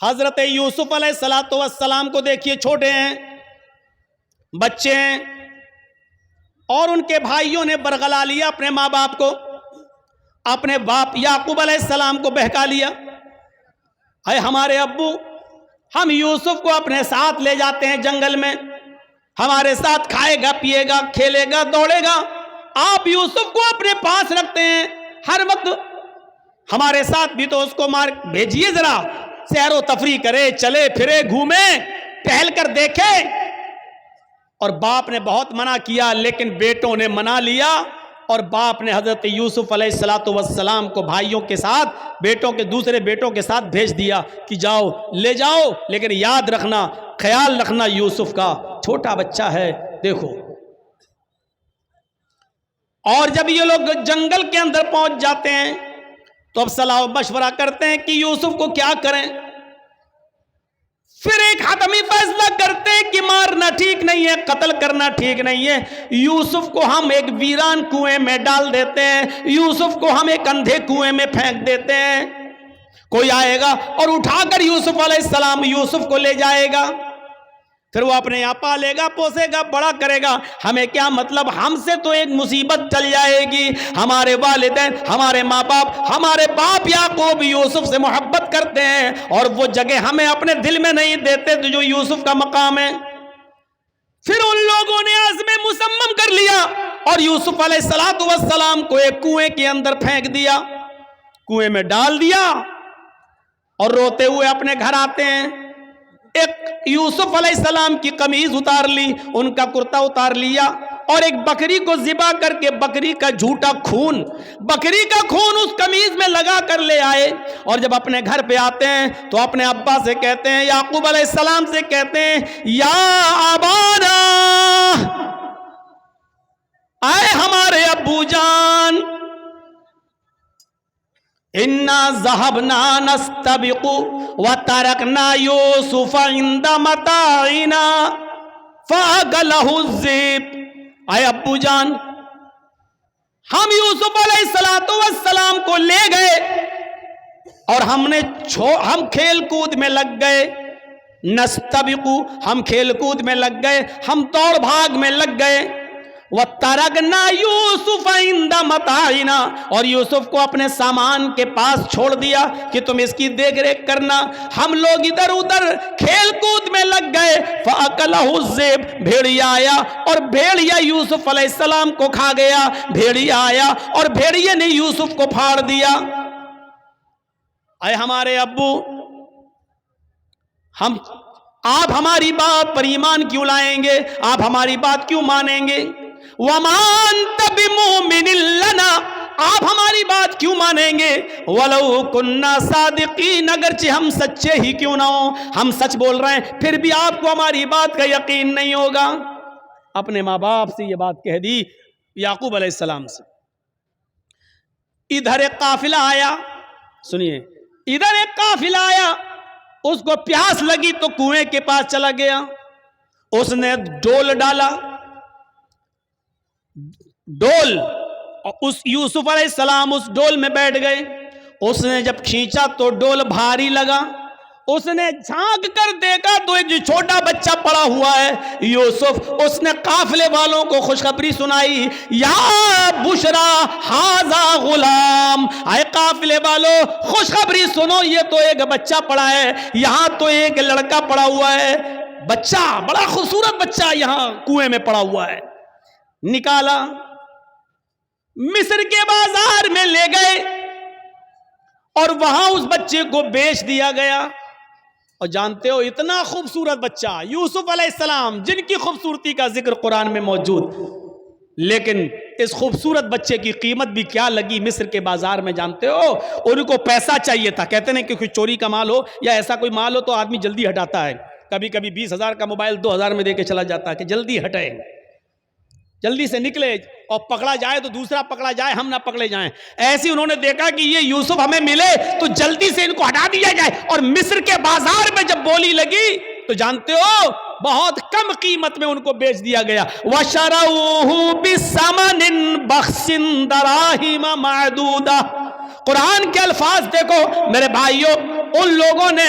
حضرت یوسف علیہ السلام کو دیکھیے، چھوٹے ہیں، بچے ہیں، اور ان کے بھائیوں نے برگلا لیا اپنے ماں باپ کو، اپنے باپ یعقوب علیہ السلام کو بہکا لیا۔ اے ہمارے ابو، ہم یوسف کو اپنے ساتھ لے جاتے ہیں جنگل میں، ہمارے ساتھ کھائے گا، پیے گا، کھیلے گا، دوڑے گا، آپ یوسف کو اپنے پاس رکھتے ہیں ہر وقت، ہمارے ساتھ بھی تو اس کو مار بھیجیے، ذرا سیر و تفریح کرے، چلے پھرے، گھومے، ٹہل کر دیکھے۔ اور باپ نے بہت منع کیا، لیکن بیٹوں نے منا لیا، اور باپ نے حضرت یوسف علیہ السلام کو بھائیوں کے ساتھ، دوسرے بیٹوں کے ساتھ بھیج دیا کہ جاؤ، لے جاؤ، لیکن یاد رکھنا، خیال رکھنا یوسف کا، چھوٹا بچہ ہے، دیکھو۔ اور جب یہ لوگ جنگل کے اندر پہنچ جاتے ہیں تو اب صلاح و مشورہ کرتے ہیں کہ یوسف کو کیا کریں۔ پھر ایک حتمی فیصلہ کرتے ہیں کہ مارنا ٹھیک نہیں ہے، قتل کرنا ٹھیک نہیں ہے، یوسف کو ہم ایک ویران کنویں میں ڈال دیتے ہیں، یوسف کو ہم ایک اندھے کنویں میں پھینک دیتے ہیں، کوئی آئے گا اور اٹھا کر یوسف علیہ السلام یوسف کو لے جائے گا، پھر وہ اپنے یہاں پالے گا، پوسے گا، بڑا کرے گا، ہمیں کیا مطلب، ہم سے تو ایک مصیبت چل جائے گی۔ ہمارے والدین، ہمارے ماں باپ، ہمارے باپ یعقوب یوسف سے محبت کرتے ہیں، اور وہ جگہ ہمیں اپنے دل میں نہیں دیتے جو یوسف کا مقام ہے۔ پھر ان لوگوں نے عزم مصمم کر لیا اور یوسف علیہ السلام کو ایک کنویں کے اندر پھینک دیا، کنویں میں ڈال دیا، اور روتے ہوئے اپنے گھر آتے ہیں۔ ایک یوسف علیہ السلام کی قمیض اتار لی، ان کا کرتا اتار لیا، اور ایک بکری کو ذبح کر کے بکری کا جھوٹا خون، بکری کا خون اس قمیض میں لگا کر لے آئے، اور جب اپنے گھر پہ آتے ہیں تو اپنے ابا سے کہتے ہیں، یعقوب علیہ السلام سے کہتے ہیں، یا ابانا، اے ہمارے ابو جان، انا ذهبنا نستبق وتركنا يوسف عند متاعنا فاكله الذئب۔ اے ابو جان، ہم یوسف علیہ السلام کو لے گئے اور ہم کھیل کود میں لگ گئے، نستبق، ہم کھیل کود میں لگ گئے، ہم دوڑ بھاگ میں لگ گئے، وَتَرَكْنَا يُوسُفَ عِنْدَ مَتَاعِنَا، اور یوسف کو اپنے سامان کے پاس چھوڑ دیا کہ تم اس کی دیکھ ریکھ کرنا، ہم لوگ ادھر ادھر کھیل کود میں لگ گئے، فَأَكَلَهُ الذِّئْبُ، بھیڑیا آیا اور بھیڑیا یوسف علیہ السلام کو کھا گیا، بھیڑیا آیا اور بھیڑیے نے یوسف کو پھاڑ دیا۔ اے ہمارے ابو، آپ ہماری بات پر ایمان کیوں لائیں گے، آپ ہماری بات کیوں مانیں گے؟ وَمَا أَنْتَ بِمُؤْمِنٍ لَنَا، آپ ہماری بات کیوں مانیں گے؟ وَلَوْ كُنَّا صَادِقِينَ، اگرچہ ہم سچے ہی کیوں نہ ہوں، ہم سچ بول رہے ہیں، پھر بھی آپ کو ہماری بات کا یقین نہیں ہوگا۔ اپنے ماں باپ سے یہ بات کہہ دی یعقوب علیہ السلام سے۔ ادھر ایک قافلہ آیا، سنیے، ادھر ایک قافلہ آیا، اس کو پیاس لگی تو کنویں کے پاس چلا گیا، اس نے ڈول ڈالا، ڈول، اور اس یوسف علیہ السلام اس ڈول میں بیٹھ گئے، اس نے جب کھینچا تو ڈول بھاری لگا، اس نے جھانک کر دیکھا تو ایک جو چھوٹا بچہ پڑا ہوا ہے یوسف، اس نے قافلے والوں کو خوشخبری سنائی، یا بشرا ھذا غلام، اے قافلے والوں خوشخبری سنو، یہ تو ایک بچہ پڑا ہے، یہاں تو ایک لڑکا پڑا ہوا ہے، بچہ، بڑا خوبصورت بچہ یہاں کنویں میں پڑا ہوا ہے۔ نکالا، مصر کے بازار میں لے گئے اور وہاں اس بچے کو بیچ دیا گیا۔ اور جانتے ہو، اتنا خوبصورت بچہ یوسف علیہ السلام، جن کی خوبصورتی کا ذکر قرآن میں موجود، لیکن اس خوبصورت بچے کی قیمت بھی کیا لگی مصر کے بازار میں، جانتے ہو؟ ان کو پیسہ چاہیے تھا، کہتے ہیں کہ کوئی چوری کا مال ہو یا ایسا کوئی مال ہو تو آدمی جلدی ہٹاتا ہے، کبھی کبھی 20,000 کا موبائل 2,000 میں دے کے چلا جاتا ہے کہ جلدی ہٹے، جلدی سے نکلے، اور پکڑا جائے تو دوسرا پکڑا جائے، ہم نہ پکڑے جائیں۔ ایسی انہوں نے دیکھا کہ یہ یوسف ہمیں ملے تو جلدی سے ان کو ہٹا دیا جائے، اور مصر کے بازار میں جب بولی لگی تو جانتے ہو بہت کم قیمت میں ان کو بیچ دیا گیا۔ وَشَرَوْهُ بِثَمَنٍ بَخْسٍ دَرَاهِمَ مَعْدُودَةٍ، قرآن کے الفاظ دیکھو میرے بھائیوں، ان لوگوں نے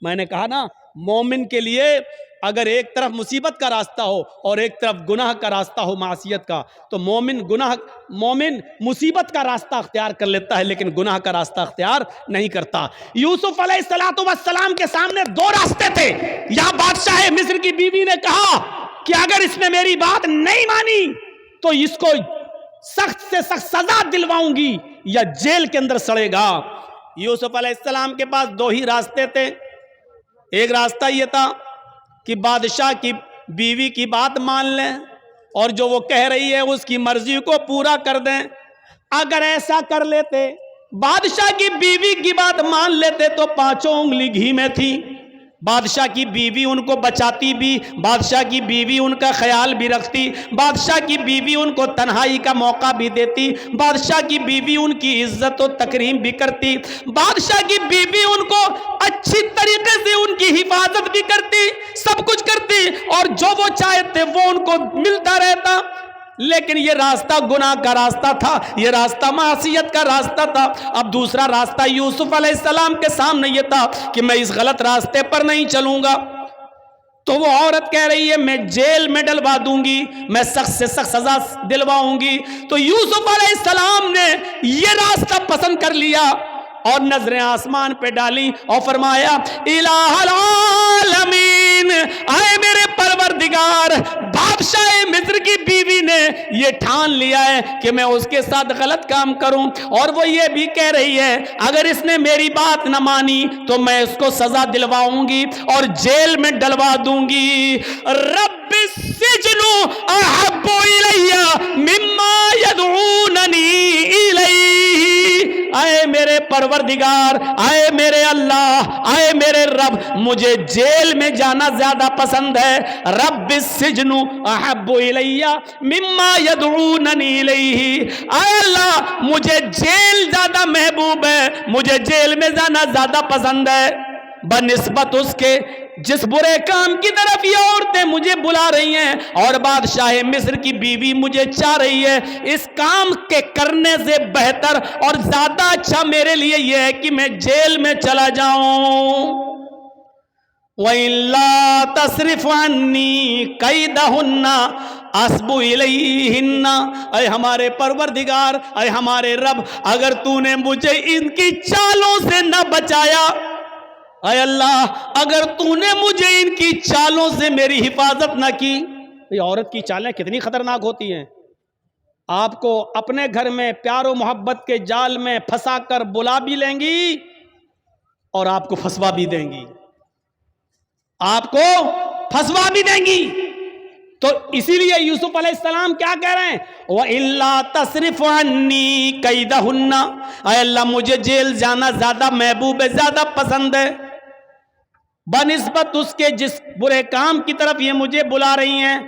میں نے کہا نا مومن کے لیے اگر ایک طرف مصیبت کا راستہ ہو اور ایک طرف گناہ کا راستہ ہو معصیت کا، تو مومن مصیبت کا راستہ اختیار کر لیتا ہے لیکن گناہ کا راستہ اختیار نہیں کرتا۔ یوسف علیہ السلام کے سامنے دو راستے تھے۔ یا بادشاہ مصر کی بیوی نے کہا کہ اگر اس نے میری بات نہیں مانی تو اس کو سخت سے سخت سزا دلواؤں گی یا جیل کے اندر سڑے گا۔ یوسف علیہ السلام کے پاس دو ہی راستے تھے۔ ایک راستہ یہ تھا کہ بادشاہ کی بیوی کی بات مان لیں اور جو وہ کہہ رہی ہے اس کی مرضی کو پورا کر دیں۔ اگر ایسا کر لیتے، بادشاہ کی بیوی کی بات مان لیتے تو پانچوں انگلی گھی میں تھی۔ بادشاہ کی بیوی ان کو بچاتی بھی، بادشاہ کی بیوی ان کا خیال بھی رکھتی، بادشاہ کی بیوی ان کو تنہائی کا موقع بھی دیتی، بادشاہ کی بیوی ان کی عزت و تکریم بھی کرتی، بادشاہ کی بیوی ان کو اچھی طریقے سے ان کی حفاظت بھی کرتی، سب کچھ کرتی، اور جو وہ چاہتے وہ ان کو ملتا رہتا۔ لیکن یہ راستہ گناہ کا راستہ تھا، یہ راستہ معصیت کا راستہ تھا۔ اب دوسرا راستہ یوسف علیہ السلام کے سامنے یہ تھا کہ میں اس غلط راستے پر نہیں چلوں گا۔ تو وہ عورت کہہ رہی ہے میں جیل میں ڈلوا دوں گی، میں سخت سے سخت سزا دلواؤں گی۔ تو یوسف علیہ السلام نے یہ راستہ پسند کر لیا اور نظریں آسمان پہ ڈالی اور فرمایا الہ العالمین، اے میرے پروردگار، بادشاہ مصر کی بیوی نے یہ ٹھان لیا ہے کہ میں اس کے ساتھ غلط کام کروں، اور وہ یہ بھی کہہ رہی ہے اگر اس نے میری بات نہ مانی تو میں اس کو سزا دلواؤں گی اور جیل میں ڈلوا دوں گی۔ رب السجن احب الی مما یدعوننی الیہ، اے میرے پروردگار، اے میرے اللہ، اے میرے رب، مجھے جیل میں جانا زیادہ پسند ہے۔ رب السجن احب الی مما یدعوننی الیہ، اے اللہ مجھے جیل زیادہ محبوب ہے، مجھے جیل میں جانا زیادہ پسند ہے بنسبت اس کے جس برے کام کی طرف یہ عورتیں مجھے بلا رہی ہیں اور بادشاہ مصر کی بیوی مجھے چاہ رہی ہے۔ اس کام کے کرنے سے بہتر اور زیادہ اچھا میرے لیے یہ ہے کہ میں جیل میں چلا جاؤں۔ وَإِلَّا تَصْرِفْ عَنِّي كَيْدَهُنَّ أَصْبُ إِلَيْهِنَّ، اے ہمارے پروردگار، اے ہمارے رب، اگر تو نے مجھے ان کی چالوں سے نہ بچایا، اے اللہ اگر تو نے مجھے ان کی چالوں سے میری حفاظت نہ کی۔ یہ عورت کی چالیں کتنی خطرناک ہوتی ہیں۔ آپ کو اپنے گھر میں پیار و محبت کے جال میں پھنسا کر بلا بھی لیں گی اور آپ کو پھنسوا بھی دیں گی، آپ کو پھنسوا بھی دیں گی۔ تو اسی لیے یوسف علیہ السلام کیا کہہ رہے ہیں؟ وَإِلَّا تَصْرِفْ عَنِّي كَيْدَهُنَّ، اے اللہ مجھے جیل جانا زیادہ محبوب ہے، زیادہ پسند ہے بنسبت اس کے جس برے کام کی طرف یہ مجھے بلا رہی ہیں۔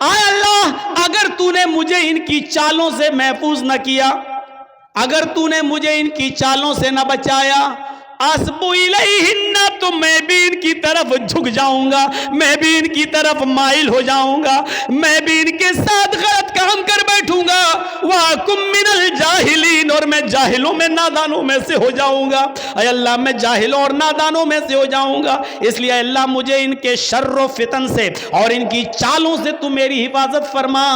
اے اللہ اگر تو نے مجھے ان کی چالوں سے محفوظ نہ کیا، اگر تو نے مجھے ان کی چالوں سے نہ بچایا، اصبو الیہن، تو میں بھی ان کی طرف جھک جاؤں گا، میں بھی ان کی طرف مائل ہو جاؤں گا، میں بھی ان کے ساتھ غلط کام کر بیٹھوں گا۔ وَأَكُن مِّنَ الْجَاهِلِينَ، اور میں جاہلوں میں نادانوں میں سے ہو جاؤں گا۔ اے اللہ میں جاہلوں اور نادانوں میں سے ہو جاؤں گا، اس لیے اللہ مجھے ان کے شر و فتن سے اور ان کی چالوں سے تو میری حفاظت فرما۔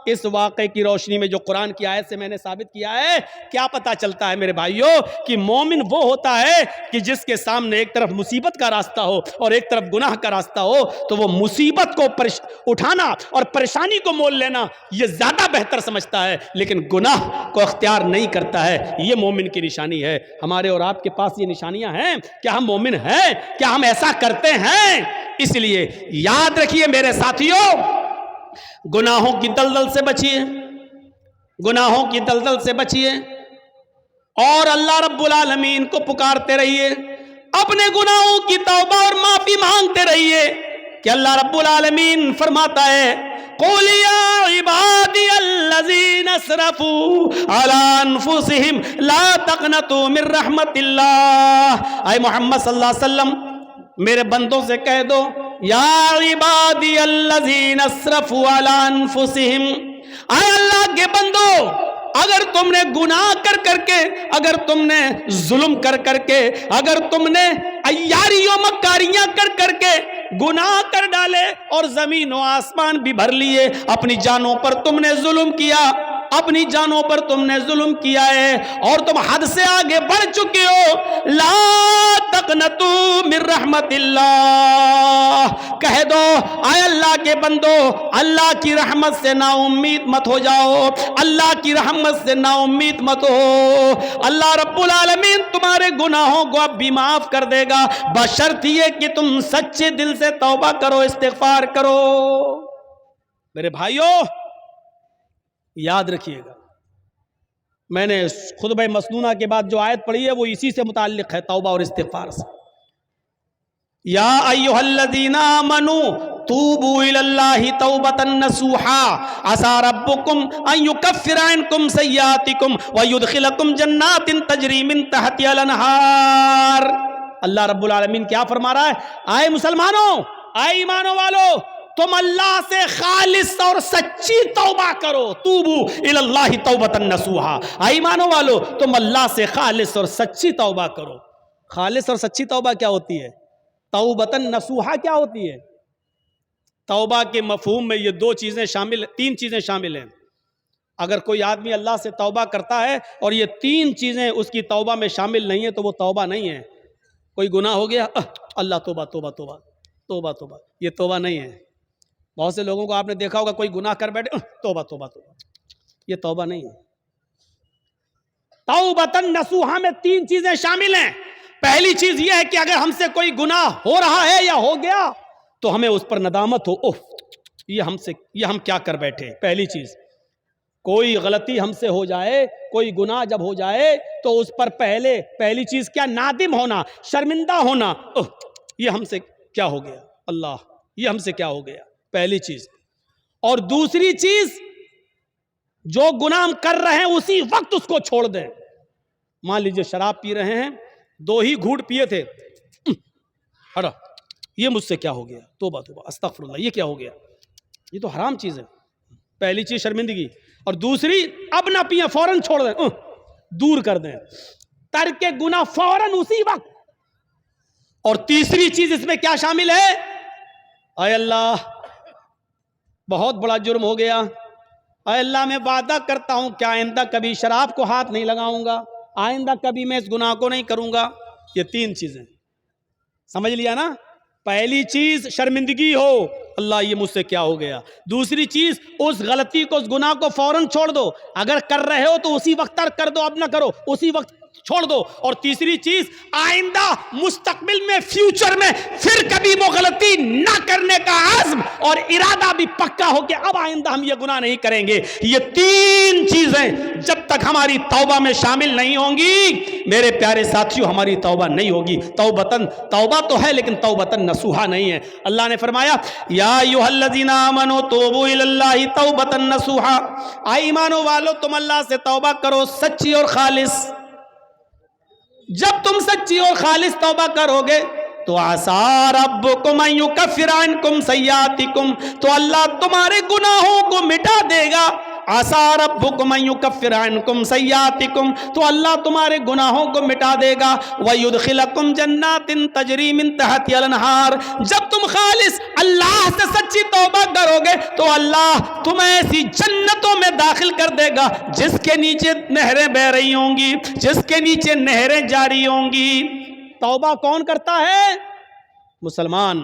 اس واقعے کی روشنی میں جو قرآن کی آیت سے میں نے ثابت کیا ہے، کیا پتہ چلتا ہے میرے بھائیوں کہ مومن وہ ہوتا ہے کہ جس کے سامنے ایک طرف مصیبت کا راستہ ہو اور ایک طرف گناہ کا راستہ ہو تو وہ مصیبت کو اٹھانا اور پریشانی کو مول لینا یہ زیادہ بہتر سمجھتا ہے، لیکن گناہ کو اختیار نہیں کرتا ہے۔ یہ مومن کی نشانی ہے۔ ہمارے اور آپ کے پاس یہ نشانیاں ہیں؟ کیا ہم مومن ہیں؟ کیا ہم ایسا کرتے ہیں؟ اس لیے یاد رکھیے میرے ساتھیوں، گناہوں کی دلدل سے بچیے، گناہوں کی دلدل سے بچیے اور اللہ رب العالمین کو پکارتے رہیے، اپنے گناہوں کی توبہ اور معافی مانگتے رہیے کہ اللہ رب العالمین فرماتا ہے قُلْ يَا عِبَادِيَ الَّذِينَ اسْرَفُوا عَلَىٰ أَنفُسِهِمْ لَا تَقْنَطُوا مِن رَحْمَتِ اللَّهِ، اے محمد صلی اللہ علیہ وسلم میرے بندوں سے کہہ دو یا عبادی الذین اسرفوا علی انفسہم، اے اللہ کے بندو اگر تم نے گناہ کر کر کے، اگر تم نے ظلم کر کر کے، اگر تم نے عیاریوں مکاریاں کر کر کے گناہ کر ڈالے اور زمین و آسمان بھی بھر لیے، اپنی جانوں پر تم نے ظلم کیا، اپنی جانوں پر تم نے ظلم کیا ہے اور تم حد سے آگے بڑھ چکے ہو، لا تقنطوا من رحمت اللہ، کہہ دو اے اللہ کے بندو، اللہ کی رحمت سے نا امید مت ہو جاؤ، اللہ کی رحمت سے نا امید مت ہو، اللہ رب العالمین تمہارے گناہوں کو اب بھی معاف کر دے گا، بشرط یہ کہ تم سچے دل سے توبہ کرو، استغفار کرو۔ میرے بھائیوں یاد رکھیے گا، میں نے خطبہ مسنونہ کے بعد جو آیت پڑھی ہے وہ اسی سے متعلق ہے، توبہ اور استغفار سے۔ یا ایھا الذین آمنوا توبوا الی اللہ توبۃ نصوحا عسى ربکم ان یکفر عنکم سیئاتکم ویدخلکم جنات تجری من تحتها الانہار۔ اللہ رب العالمین کیا فرما رہا ہے؟ اے مسلمانوں، اے ایمانوں والو، تم اللہ سے خالص اور سچی توبہ کرو، توبو الی اللہ توبۃ نصوحا، اے ایمانوں والو تم اللہ سے خالص اور سچی توبہ کرو۔ خالص اور سچی توبہ کیا ہوتی ہے؟ توبۃ نصوحا کیا ہوتی ہے؟ توبہ کے مفہوم میں یہ دو چیزیں شامل، تین چیزیں شامل ہیں۔ اگر کوئی آدمی اللہ سے توبہ کرتا ہے اور یہ تین چیزیں اس کی توبہ میں شامل نہیں ہیں تو وہ توبہ نہیں ہے۔ کوئی گناہ ہو گیا، اللہ توبہ توبہ توبہ توبہ توبہ، یہ توبہ نہیں ہے۔ بہت سے لوگوں کو آپ نے دیکھا ہوگا کوئی گناہ کر بیٹھے، توبہ توبہ توبہ، یہ توبہ نہیں ہے۔ توبۃ نصوحا میں تین چیزیں شامل ہیں۔ پہلی چیز یہ ہے کہ اگر ہم سے کوئی گناہ ہو رہا ہے یا ہو گیا تو ہمیں اس پر ندامت ہو، اوہ یہ ہم کیا کر بیٹھے۔ پہلی چیز، کوئی غلطی ہم سے ہو جائے، کوئی گناہ جب ہو جائے تو اس پر پہلی چیز کیا؟ نادم ہونا، شرمندہ ہونا، اوہ یہ ہم سے کیا ہو گیا، اللہ یہ ہم سے کیا ہو گیا، پہلی چیز۔ اور دوسری چیز، جو گناہ ہم کر رہے ہیں اسی وقت اس کو چھوڑ دیں۔ مان لیجئے شراب پی رہے ہیں، 2 ہی گھونٹ پیے تھے، ہٹا یہ مجھ سے کیا ہو گیا، توبہ توبہ استغفر اللہ، یہ کیا ہو گیا، یہ تو حرام چیز ہے۔ پہلی چیز شرمندگی، اور دوسری اب نہ پیئیں، فوراً چھوڑ دیں، دور کر دیں، ترک گناہ فوراً اسی وقت۔ اور تیسری چیز اس میں کیا شامل ہے؟ اے اللہ بہت بڑا جرم ہو گیا، اے اللہ میں وعدہ کرتا ہوں کہ آئندہ کبھی شراب کو ہاتھ نہیں لگاؤں گا، آئندہ کبھی میں اس گناہ کو نہیں کروں گا۔ یہ تین چیزیں سمجھ لیا نا؟ پہلی چیز شرمندگی ہو، اللہ یہ مجھ سے کیا ہو گیا۔ دوسری چیز، اس غلطی کو، اس گناہ کو فوراً چھوڑ دو، اگر کر رہے ہو تو اسی وقت ترک کر دو، اب نہ کرو، اسی وقت چھوڑ دو۔ اور تیسری چیز، آئندہ مستقبل میں، فیوچر میں پھر کبھی وہ غلطی نہ کرنے کا عزم اور ارادہ بھی پکا ہو کہ اب آئندہ ہم یہ گناہ نہیں کریں گے۔ یہ تین چیزیں جب تک ہماری توبہ میں شامل نہیں ہوں گی میرے پیارے ساتھیوں، ہماری توبہ نہیں ہوگی۔ توبہ تو ہے لیکن توبۃ نصوحا نہیں ہے۔ اللہ نے فرمایا یا ایھا الذین آمنوا توبوا الی اللہ توبۃ نصوحا، اے ایمانوں والو تم اللہ سے توبہ کرو سچی اور خالص۔ جب تم سچی اور خالص توبہ کرو گے تو عسیٰ ربکم ان یکفر عنکم سیئاتکم، تو اللہ تمہارے گناہوں کو مٹا دے گا۔ عسیٰ ربکم ان یکفر عنکم سیئاتکم، تو اللہ تمہارے گناہوں کو مٹا دے گا۔ ویدخلکم جنات تجری من تحتها الانہار، جب تم خالص اللہ سے سچی توبہ کرو گے تو اللہ تمہیں ایسی جنتوں میں داخل کر دے گا جس کے نیچے نہریں بہہ رہی ہوں گی، جس کے نیچے نہریں جاری ہوں گی۔ توبہ کون کرتا ہے؟ مسلمان۔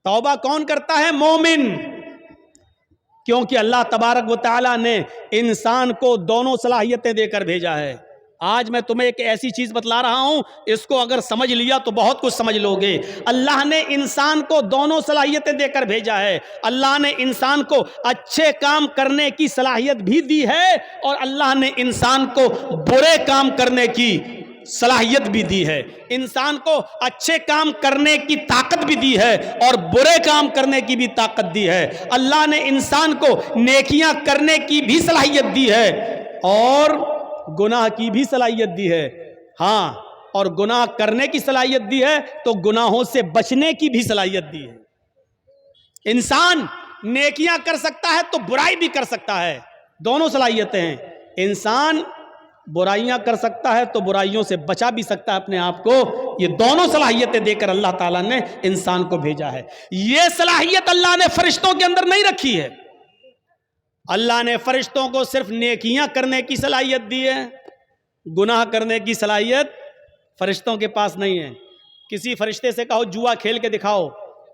توبہ کون کرتا ہے؟ مومن۔ کیونکہ اللہ تبارک و تعالیٰ نے انسان کو دونوں صلاحیتیں دے کر بھیجا ہے۔ آج میں تمہیں ایک ایسی چیز بتلا رہا ہوں، اس کو اگر سمجھ لیا تو بہت کچھ سمجھ لو گے۔ اللہ نے انسان کو دونوں صلاحیتیں دے کر بھیجا ہے۔ اللہ نے انسان کو اچھے کام کرنے کی صلاحیت بھی دی ہے اور اللہ نے انسان کو برے کام کرنے کی صلاحیت بھی دی ہے۔ انسان کو اچھے کام کرنے کی طاقت بھی دی ہے اور برے کام کرنے کی بھی طاقت دی ہے۔ اللہ نے انسان کو نیکیاں کرنے کی بھی صلاحیت دی ہے اور گناہ کی بھی صلاحیت دی ہے۔ ہاں، اور گناہ کرنے کی صلاحیت دی ہے تو گناہوں سے بچنے کی بھی صلاحیت دی ہے۔ انسان نیکیاں کر سکتا ہے تو برائی بھی کر سکتا ہے، دونوں صلاحیتیں ہیں۔ انسان برائیاں کر سکتا ہے تو برائیوں سے بچا بھی سکتا ہے اپنے آپ کو. یہ دونوں صلاحیتیں دے کر اللہ تعالیٰ نے انسان کو بھیجا ہے. یہ صلاحیت اللہ نے فرشتوں کے اندر نہیں رکھی ہے. اللہ نے فرشتوں کو صرف نیکیاں کرنے کی صلاحیت دی ہے, گناہ کرنے کی صلاحیت فرشتوں کے پاس نہیں ہے. کسی فرشتے سے کہو جوا کھیل کے دکھاؤ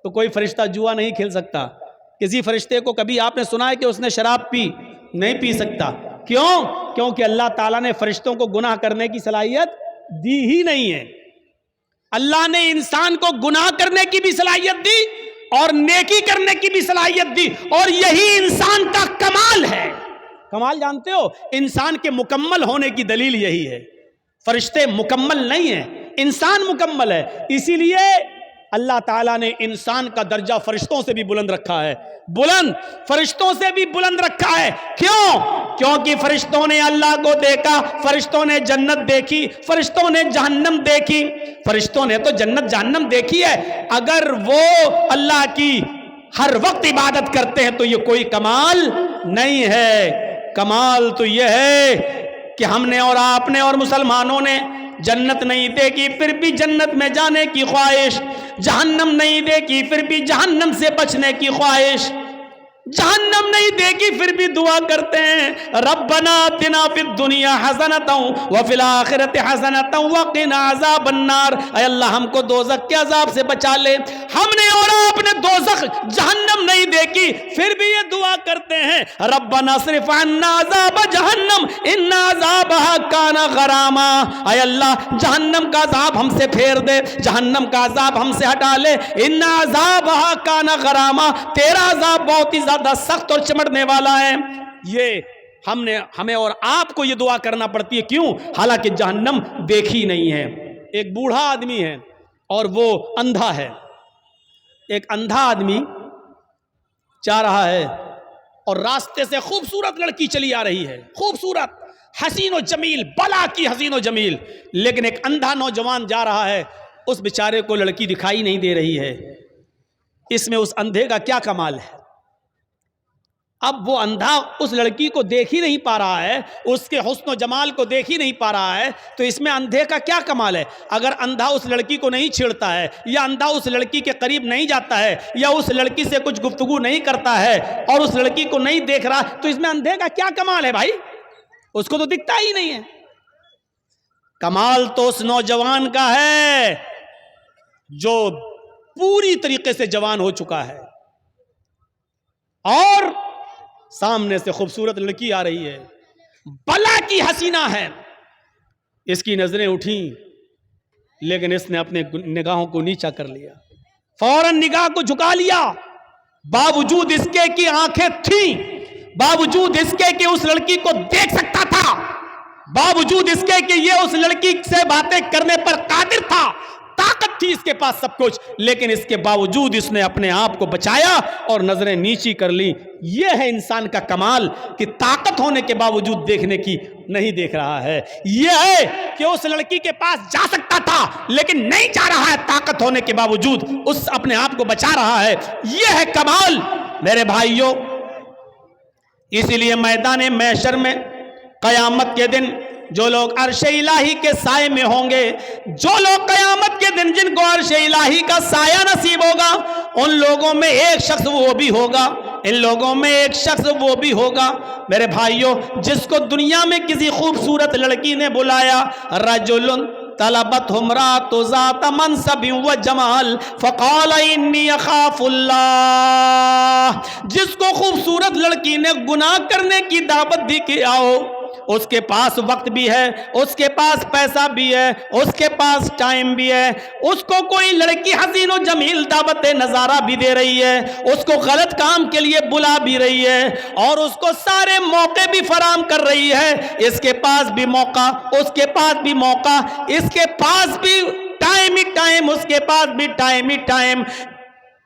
تو کوئی فرشتہ جوا نہیں کھیل سکتا. کسی فرشتے کو کبھی آپ نے سنا ہے کہ اس نے شراب پی؟ نہیں پی سکتا. کیوں؟ کیونکہ اللہ تعالیٰ نے فرشتوں کو گناہ کرنے کی صلاحیت دی ہی نہیں ہے. اللہ نے انسان کو گناہ کرنے کی بھی صلاحیت دی اور نیکی کرنے کی بھی صلاحیت دی, اور یہی انسان کا کمال ہے. کمال جانتے ہو؟ انسان کے مکمل ہونے کی دلیل یہی ہے. فرشتے مکمل نہیں ہیں, انسان مکمل ہے. اسی لیے اللہ تعالیٰ نے انسان کا درجہ فرشتوں سے بھی بلند رکھا ہے. بلند, فرشتوں سے بھی بلند رکھا ہے. کیوں؟ کیونکہ فرشتوں نے اللہ کو دیکھا, فرشتوں نے جنت دیکھی, فرشتوں نے جہنم دیکھی. فرشتوں نے تو جنت جہنم دیکھی ہے. اگر وہ اللہ کی ہر وقت عبادت کرتے ہیں تو یہ کوئی کمال نہیں ہے. کمال تو یہ ہے کہ ہم نے اور آپ نے اور مسلمانوں نے جنت نہیں دیکھی پھر بھی جنت میں جانے کی خواہش, جہنم نہیں دیکھی پھر بھی جہنم سے بچنے کی خواہش, جہنم نہیں دیکھی پھر بھی دعا کرتے ہیں ربنا آتنا فی الدنیا حسنۃ وفی الآخرۃ حسنۃ وقنا عذاب النار. اے اللہ ہم کو دوزخ کے عذاب سے بچا لے. ہم نے اور آپ نے دوزخ جہنم نہیں دیکھی پھر بھی یہ دعا کرتے ہیں ربنا اصرف عنا عذاب جہنم ان عذابها کان غراما. اے اللہ جہنم کا عذاب ہم سے پھیر دے, جہنم کا عذاب ہم سے ہٹا لے. ان عذابها کان غراما, تیرا عذاب بہت ہی زیادہ سخت اور چمٹنے والا ہے. یہ ہمیں اور آپ کو یہ دعا کرنا پڑتی ہے. کیوں؟ حالانکہ جہنم دیکھی نہیں ہے. ایک بوڑھا آدمی ہے اور وہ اندھا ہے. ایک اندھا آدمی جا رہا ہے اور راستے سے خوبصورت لڑکی چلی آ رہی ہے, خوبصورت حسین و جمیل, بلا کی حسین و جمیل. لیکن ایک اندھا نوجوان جا رہا ہے, اس بیچارے کو لڑکی دکھائی نہیں دے رہی ہے. اس میں اس اندھے کا کیا کمال ہے؟ اب وہ اندھا اس لڑکی کو دیکھ ہی نہیں پا رہا ہے, اس کے حسن و جمال کو دیکھ ہی نہیں پا رہا ہے, تو اس میں اندھے کا کیا کمال ہے؟ اگر اندھا اس لڑکی کو نہیں چھیڑتا ہے, یا اندھا اس لڑکی کے قریب نہیں جاتا ہے, یا اس لڑکی سے کچھ گفتگو نہیں کرتا ہے اور اس لڑکی کو نہیں دیکھ رہا, تو اس میں اندھے کا کیا کمال ہے بھائی؟ اس کو تو دکھتا ہی نہیں ہے. کمال تو اس نوجوان کا ہے جو پوری طریقے سے جوان ہو چکا ہے اور سامنے سے خوبصورت لڑکی آ رہی ہے, بلا کی حسینہ ہے. اس کی نظریں اٹھیں لیکن اس نے اپنے نگاہوں کو نیچا کر لیا, فوراً نگاہ کو جھکا لیا. باوجود اس کے کہ آنکھیں تھیں, باوجود اس کے کہ اس لڑکی کو دیکھ سکتا تھا, باوجود اس کے کہ یہ اس لڑکی سے باتیں کرنے پر قادر تھا, طاقت تھی اس کے پاس سب کچھ, لیکن اس کے باوجود اس نے اپنے آپ کو بچایا اور نظریں نیچی کر لی. یہ ہے انسان کا کمال کہ طاقت ہونے کے باوجود دیکھنے کی نہیں دیکھ رہا ہے. یہ ہے کہ اس لڑکی کے پاس جا سکتا تھا لیکن نہیں جا رہا ہے, طاقت ہونے کے باوجود اس اپنے آپ کو بچا رہا ہے. یہ ہے کمال میرے بھائیوں. اسی لیے میدان محشر میں قیامت کے دن جو لوگ عرش الہی کے سائے میں ہوں گے, جو لوگ قیامت کے دن جن کو عرش الہی کا سایہ نصیب ہوگا, ان لوگوں میں ایک شخص وہ بھی ہوگا, ان لوگوں میں ایک شخص وہ بھی ہوگا میرے بھائیوں جس کو دنیا میں کسی خوبصورت لڑکی نے بلایا, رجل طلبت امرأۃ ذات منصب و جمال فقال انی اخاف اللہ. جس کو خوبصورت لڑکی نے گناہ کرنے کی دعوت دی کہ آؤ, اس کے پاس وقت بھی ہے, اس کے پاس پیسہ بھی ہے, اس کے پاس ٹائم بھی ہے, اس کو کوئی لڑکی حسین و جمیل دعوت نظارہ بھی دے رہی ہے, اس کو غلط کام کے لیے بلا بھی رہی ہے اور اس کو سارے موقع بھی فراہم کر رہی ہے. اس کے پاس بھی موقع, اس کے پاس بھی موقع, اس کے پاس بھی ٹائم ہی ٹائم, اس کے پاس بھی ٹائم ہی ٹائم.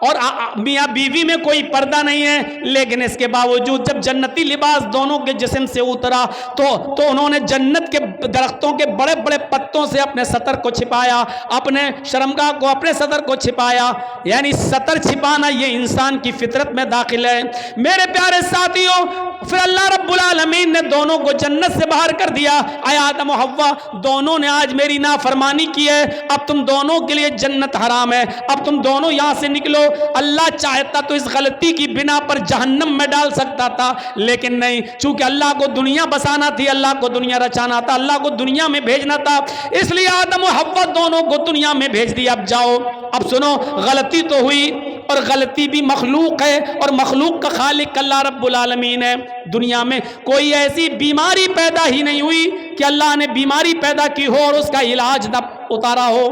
اور میاں بیوی میں کوئی پردہ نہیں ہے، لیکن اس کے باوجود جب جنتی لباس دونوں کے جسم سے اترا تو انہوں نے جنت کے درختوں کے بڑے بڑے پتوں سے اپنے سطر کو چھپایا، اپنے شرمگاہ کو، اپنے سطر کو چھپایا. یعنی سطر چھپانا یہ انسان کی فطرت میں داخل ہے. میرے پیارے ساتھیوں، پھر اللہ رب العالمین نے دونوں کو جنت سے باہر کر دیا. اے آدم و حوا، دونوں نے آج میری نافرمانی کی ہے، اب تم دونوں کے لیے جنت حرام ہے، اب تم دونوں یہاں سے نکلو. اللہ چاہتا تو اس غلطی کی بنا پر جہنم میں ڈال سکتا تھا، لیکن نہیں، چونکہ اللہ کو دنیا بسانا تھی، اللہ کو دنیا رچانا تھا، اللہ کو دنیا میں بھیجنا تھا، اس لیے آدم و حوا دونوں کو دنیا میں بھیج دیا. اب جاؤ. اب سنو، غلطی تو ہوئی، اور غلطی بھی مخلوق ہے، اور مخلوق کا خالق اللہ رب العالمین ہے. دنیا میں کوئی ایسی بیماری پیدا ہی نہیں ہوئی کہ اللہ نے بیماری پیدا کی ہو اور اس کا علاج نہ اتارا ہو.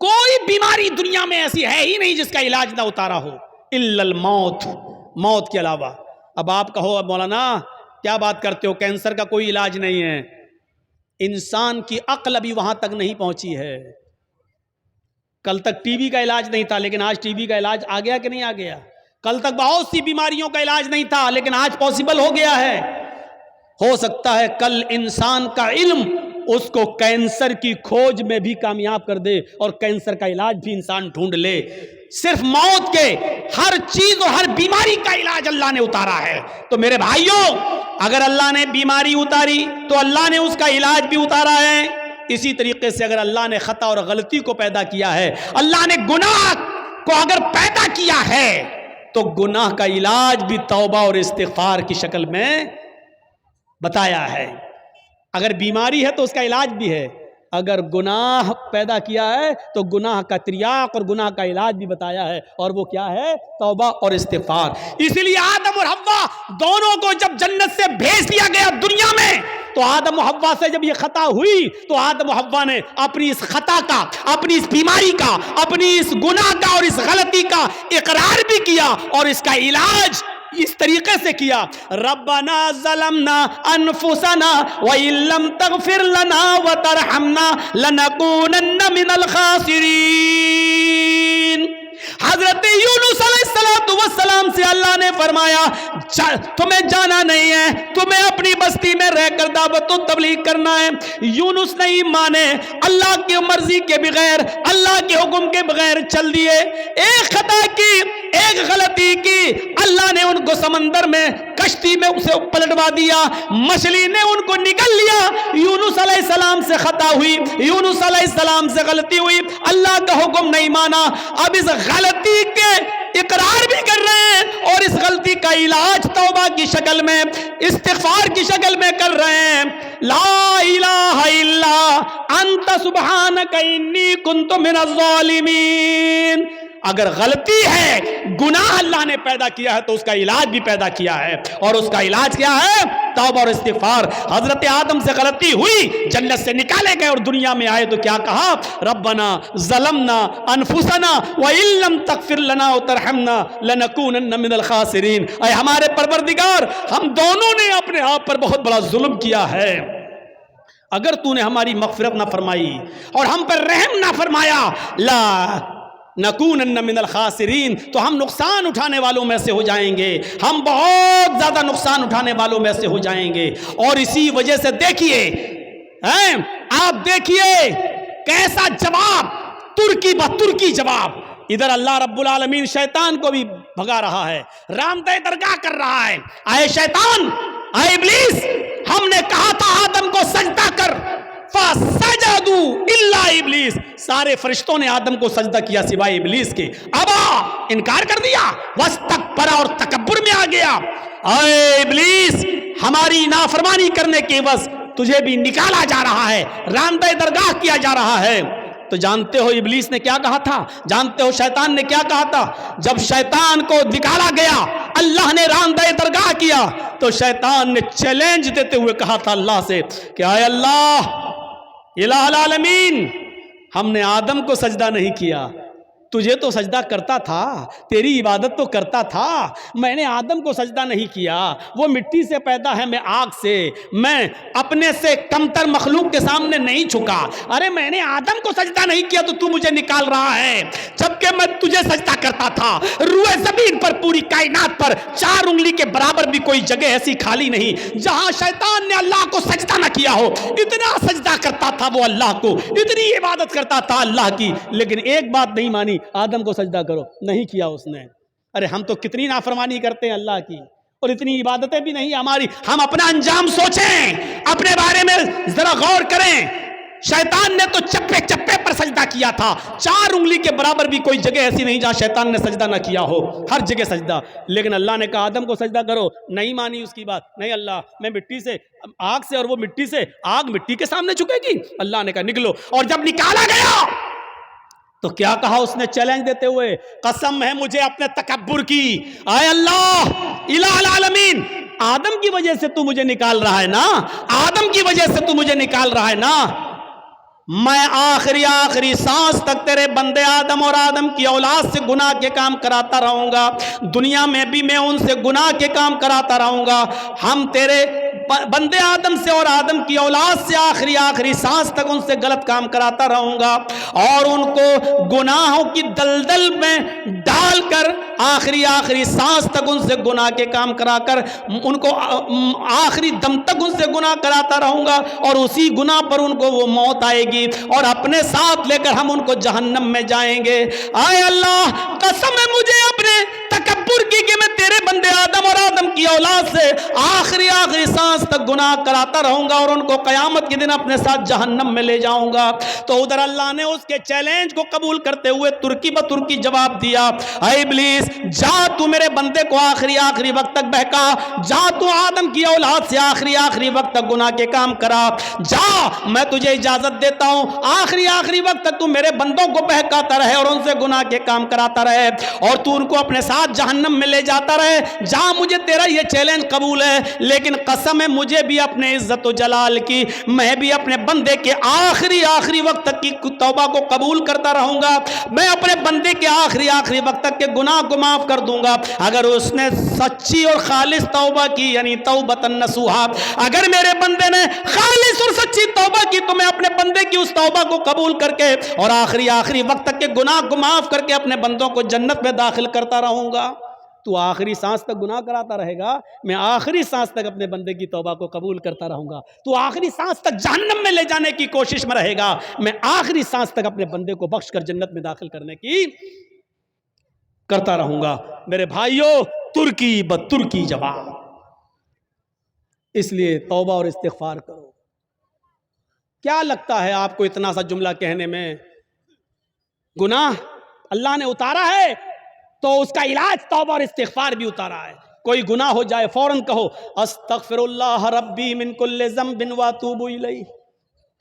کوئی بیماری دنیا میں ایسی ہے ہی نہیں جس کا علاج نہ اتارا ہو، الا الموت، موت کے علاوہ. اب آپ کہو مولانا کیا بات کرتے ہو، کینسر کا کوئی علاج نہیں ہے. انسان کی عقل ابھی وہاں تک نہیں پہنچی ہے. کل تک ٹی بی کا علاج نہیں تھا، لیکن آج ٹی بی کا علاج آ گیا کہ نہیں آ گیا؟ کل تک بہت سی بیماریوں کا علاج نہیں تھا، لیکن آج پاسبل ہو گیا ہے. ہو سکتا ہے کل انسان کا علم اس کو کینسر کی کھوج میں بھی کامیاب کر دے اور کینسر کا علاج بھی انسان ڈھونڈ لے. صرف موت کے ہر چیز اور ہر بیماری کا علاج اللہ نے اتارا ہے. تو میرے بھائیوں، اگر اللہ نے بیماری اتاری تو اللہ نے اس کا علاج بھی اتارا ہے. اسی طریقے سے اگر اللہ نے خطا اور غلطی کو پیدا کیا ہے، اللہ نے گناہ کو اگر پیدا کیا ہے تو گناہ کا علاج بھی توبہ اور استغفار کی شکل میں بتایا ہے. اگر بیماری ہے تو اس کا علاج بھی ہے، اگر گناہ پیدا کیا ہے تو گناہ کا تریاق اور گناہ کا علاج بھی بتایا ہے، اور وہ کیا ہے؟ توبہ اور استغفار. اسی لیے آدم اور حوا دونوں کو جب جنت سے بھیج دیا گیا دنیا میں، تو آدم و حوا سے جب یہ خطا ہوئی تو آدم و حوا نے اپنی اس خطا کا، اپنی اس بیماری کا، اپنی اس گناہ کا اور اس غلطی کا اقرار بھی کیا اور اس کا علاج اس طریقے سے کیا. ربنا ظلمنا انفسنا وان لم تغفر لنا وترحمنا لنکونن من الخاسرین. حضرت یونس علیہ السلام سے اللہ نے فرمایا تمہیں جانا نہیں ہے، تمہیں اپنی بستی میں رہ کر دعوت و تبلیغ کرنا ہے. یونس نہیں مانے، اللہ کی مرضی کے بغیر، اللہ کے حکم کے بغیر چل دیے. ایک خطا کی، ایک غلطی کی، اللہ نے ان کو سمندر میں، کشتی میں اسے پلٹوا دیا، مچھلی نے ان کو نگل لیا. یونس علیہ السلام سے خطا ہوئی، یونس علیہ السلام سے غلطی ہوئی، اللہ کا حکم نہیں مانا. اب اس غلطی کے اقرار بھی کر رہے ہیں اور اس غلطی کا علاج توبہ کی شکل میں، استغفار کی شکل میں کر رہے ہیں. لا الہ الا انت سبحانک انی کنت من الظالمین. اگر غلطی ہے، گناہ اللہ نے پیدا کیا ہے تو اس کا علاج بھی پیدا کیا ہے، اور اس کا علاج کیا ہے؟ توبہ اور استغفار. حضرت آدم سے غلطی ہوئی، جنت سے نکالے گئے اور دنیا میں آئے تو کیا کہا؟ ربنا ظلمنا انفسنا وان لم تغفر لنا وترحمنا لنکونن من الخاسرین. اے ہمارے پروردگار، ہم دونوں نے اپنے آپ پر بہت بڑا ظلم کیا ہے. اگر تو نے ہماری مغفرت نہ فرمائی اور ہم پر رحم نہ فرمایا، لا نکونن من الخاسرین، تو ہم نقصان اٹھانے والوں میں سے ہو جائیں گے، ہم بہت زیادہ نقصان اٹھانے والوں میں سے ہو جائیں گے. اور اسی وجہ سے دیکھیے، آپ دیکھیے کیسا جواب، ترکی بترکی جواب. ادھر اللہ رب العالمین شیطان کو بھی بھگا رہا ہے، رامدہ درگاہ کر رہا ہے. اے شیطان، اے ابلیس، ہم نے کہا تھا آدم کو سجدہ کر، فسجدوا الا ابلیس، سارے فرشتوں نے آدم کو سجدہ کیا سوائے ابلیس کے. ابا، انکار کر دیا، واستکبر، اور تکبر میں آ گیا. اے ابلیس، ہماری نافرمانی کرنے کے عوض تجھے بھی نکالا جا رہا ہے، رامدہ درگاہ کیا جا رہا ہے. تو جانتے ہو ابلیس نے کیا کہا تھا؟ جانتے ہو شیطان نے کیا کہا تھا؟ جب شیطان کو نکالا گیا، اللہ نے رامدہ درگاہ کیا، تو شیطان نے چیلنج دیتے ہوئے کہا تھا اللہ سے کہ اے اللہ، الہ العالمین، ہم نے آدم کو سجدہ نہیں کیا، تجھے تو سجدہ کرتا تھا، تیری عبادت تو کرتا تھا، میں نے آدم کو سجدہ نہیں کیا. وہ مٹی سے پیدا ہے، میں آگ سے، میں اپنے سے کمتر مخلوق کے سامنے نہیں جھکا. ارے میں نے آدم کو سجدہ نہیں کیا تو مجھے نکال رہا ہے، جبکہ میں تجھے سجدہ کرتا کرتا تھا. روئے زمین پر پوری کائنات پر 4 انگلی کے برابر بھی کوئی جگہ ایسی خالی نہیں جہاں شیطان نے اللہ کو سجدہ نہ کیا ہو. اتنا سجدہ کرتا تھا وہ اللہ کو, اتنی عبادت کرتا تھا اللہ کی, لیکن ایک بات نہیں مانی, آدم کو سجدہ کرو, نہیں کیا اس نے. ارے ہم تو کتنی نافرمانی کرتے ہیں اللہ کی, اور اتنی عبادتیں بھی نہیں ہماری. ہم اپنا انجام سوچیں, اپنے بارے میں ذرا غور کریں. شیطان نے تو چپے چپے پر سجدہ کیا تھا, 4 انگلی کے برابر بھی کوئی جگہ ایسی نہیں جہاں شیطان نے سجدہ نہ کیا ہو, ہر جگہ سجدہ. لیکن اللہ نے کہا آدم کو سجدہ کرو, نہیں مانی اس کی بات. نہیں اللہ, میں مٹی سے, آگ سے, اور وہ مٹی سے, آگ مٹی کے سامنے جھکے گی. اللہ نے کہا نکلو. اور جب نکالا گیا تو کیا کہا اس نے چیلنج دیتے ہوئے, قسم ہے مجھے اپنے تکبر کی, اے اللہ الہ العالمین, آدم کی وجہ سے تو مجھے نکال رہا ہے نا, آدم کی وجہ سے تو مجھے نکال رہا ہے نا, میں آخری سانس تک تیرے بندے آدم اور آدم کی اولاد سے گناہ کے کام کراتا رہوں گا. دنیا میں بھی میں ان سے گناہ کے کام کراتا رہوں گا. ہم تیرے بندے آدم سے اور آدم کی اولاد سے آخری سانس تک ان سے غلط کام کراتا رہوں گا, اور ان کو گناہوں کی دلدل میں ڈال کر آخری سانس تک ان سے گناہ کے کام کرا کر ان کو آخری دم تک ان سے گناہ کراتا رہوں گا, اور اسی گناہ پر ان کو وہ موت آئے گی, اور اپنے ساتھ لے کر ہم ان کو جہنم میں جائیں گے. اے اللہ قسم ہے مجھے اپنے تکبر کی کہ میں تیرے بندے آدم اور آدم کی اولاد سے آخری سانس تک گناہ کراتا رہوں گا, اور ان کو قیامت کے دن اپنے ساتھ جہنم میں لے جاؤں گا. تو ادھر اللہ نے اس کے چیلنج کو قبول کرتے ہوئے ترکی بترکی جواب دیا, اے ابلیس جا تو میرے بندے کو آخری وقت تک بہکا, جا تو آدم کی اولاد سے آخری وقت تک گناہ کے کام کرا, جا میں تجھے اجازت دیتا ہوں آخری وقت تک تو میرے بندوں کو بہکاتا رہے اور ان سے گناہ کے کام کراتا رہے, اور تو ان کو اپنے ساتھ جہنم میں لے جاتا رہے. جا مجھے تیرا یہ چیلنج قبول ہے, لیکن قسم ہے مجھے بھی اپنے عزت و جلال کی, میں بھی اپنے بندے کے آخری وقت تک کی توبہ کو قبول کرتا رہوں گا. میں اپنے بندے کے آخری وقت تک کے گناہ کو معاف کر دوں گا اگر اس نے سچی اور خالص توبہ کی, یعنی توبۃ نصوحا. اگر میرے بندے نے خالص اور سچی توبہ کی تو میں اپنے بندے کی اس توبہ کو قبول کر کے اور آخری وقت تک کے گناہ کو معاف کر کے اپنے بندوں کو جنت میں داخل کرتا رہوں گا. تو آخری سانس تک گناہ کراتا رہے گا, میں آخری سانس تک اپنے بندے کی توبہ کو قبول کرتا رہوں گا. تو آخری سانس تک جہنم میں لے جانے کی کوشش میں رہے گا, میں آخری سانس تک اپنے بندے کو بخش کر جنت میں داخل کرنے کی کرتا رہوں گا. میرے بھائیوں, ترکی بترکی جواب. اس لیے توبہ اور استغفار کرو. کیا لگتا ہے آپ کو اتنا سا جملہ کہنے میں گناہ اللہ نے اتارا ہے تو اس کا علاج توبہ اور استغفار بھی اتارا ہے. کوئی گناہ ہو جائے فوراً کہو استغفر اللہ ربی من کل ذنب واتوب الیہ,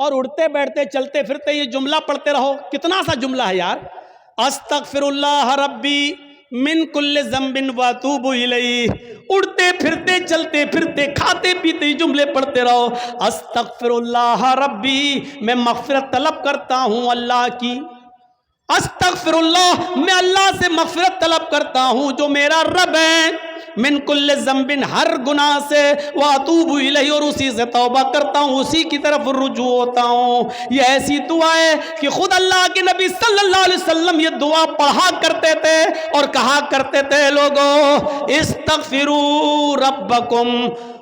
اور اڑتے بیٹھتے چلتے پھرتے یہ جملہ پڑھتے رہو. کتنا سا جملہ ہے یار, استغفر اللہ ربی من کل ذنب واتوب الیہ. اڑتے پھرتے چلتے پھرتے کھاتے پیتے جملے پڑھتے رہو. استغفر اللہ ربی, میں مغفرت طلب کرتا ہوں اللہ کی. استغفر اللہ, میں اللہ سے مغفرت طلب کرتا ہوں جو میرا رب ہے. من کل ذنب, ہر گناہ سے, واتوب الیہ, اور اسی سے توبہ کرتا ہوں, اسی کی طرف رجوع ہوتا ہوں. یہ ایسی دعا ہے کہ خود اللہ کے نبی صلی اللہ علیہ وسلم یہ دعا پڑھا کرتے تھے اور کہا کرتے تھے, لوگوں استغفروا ربکم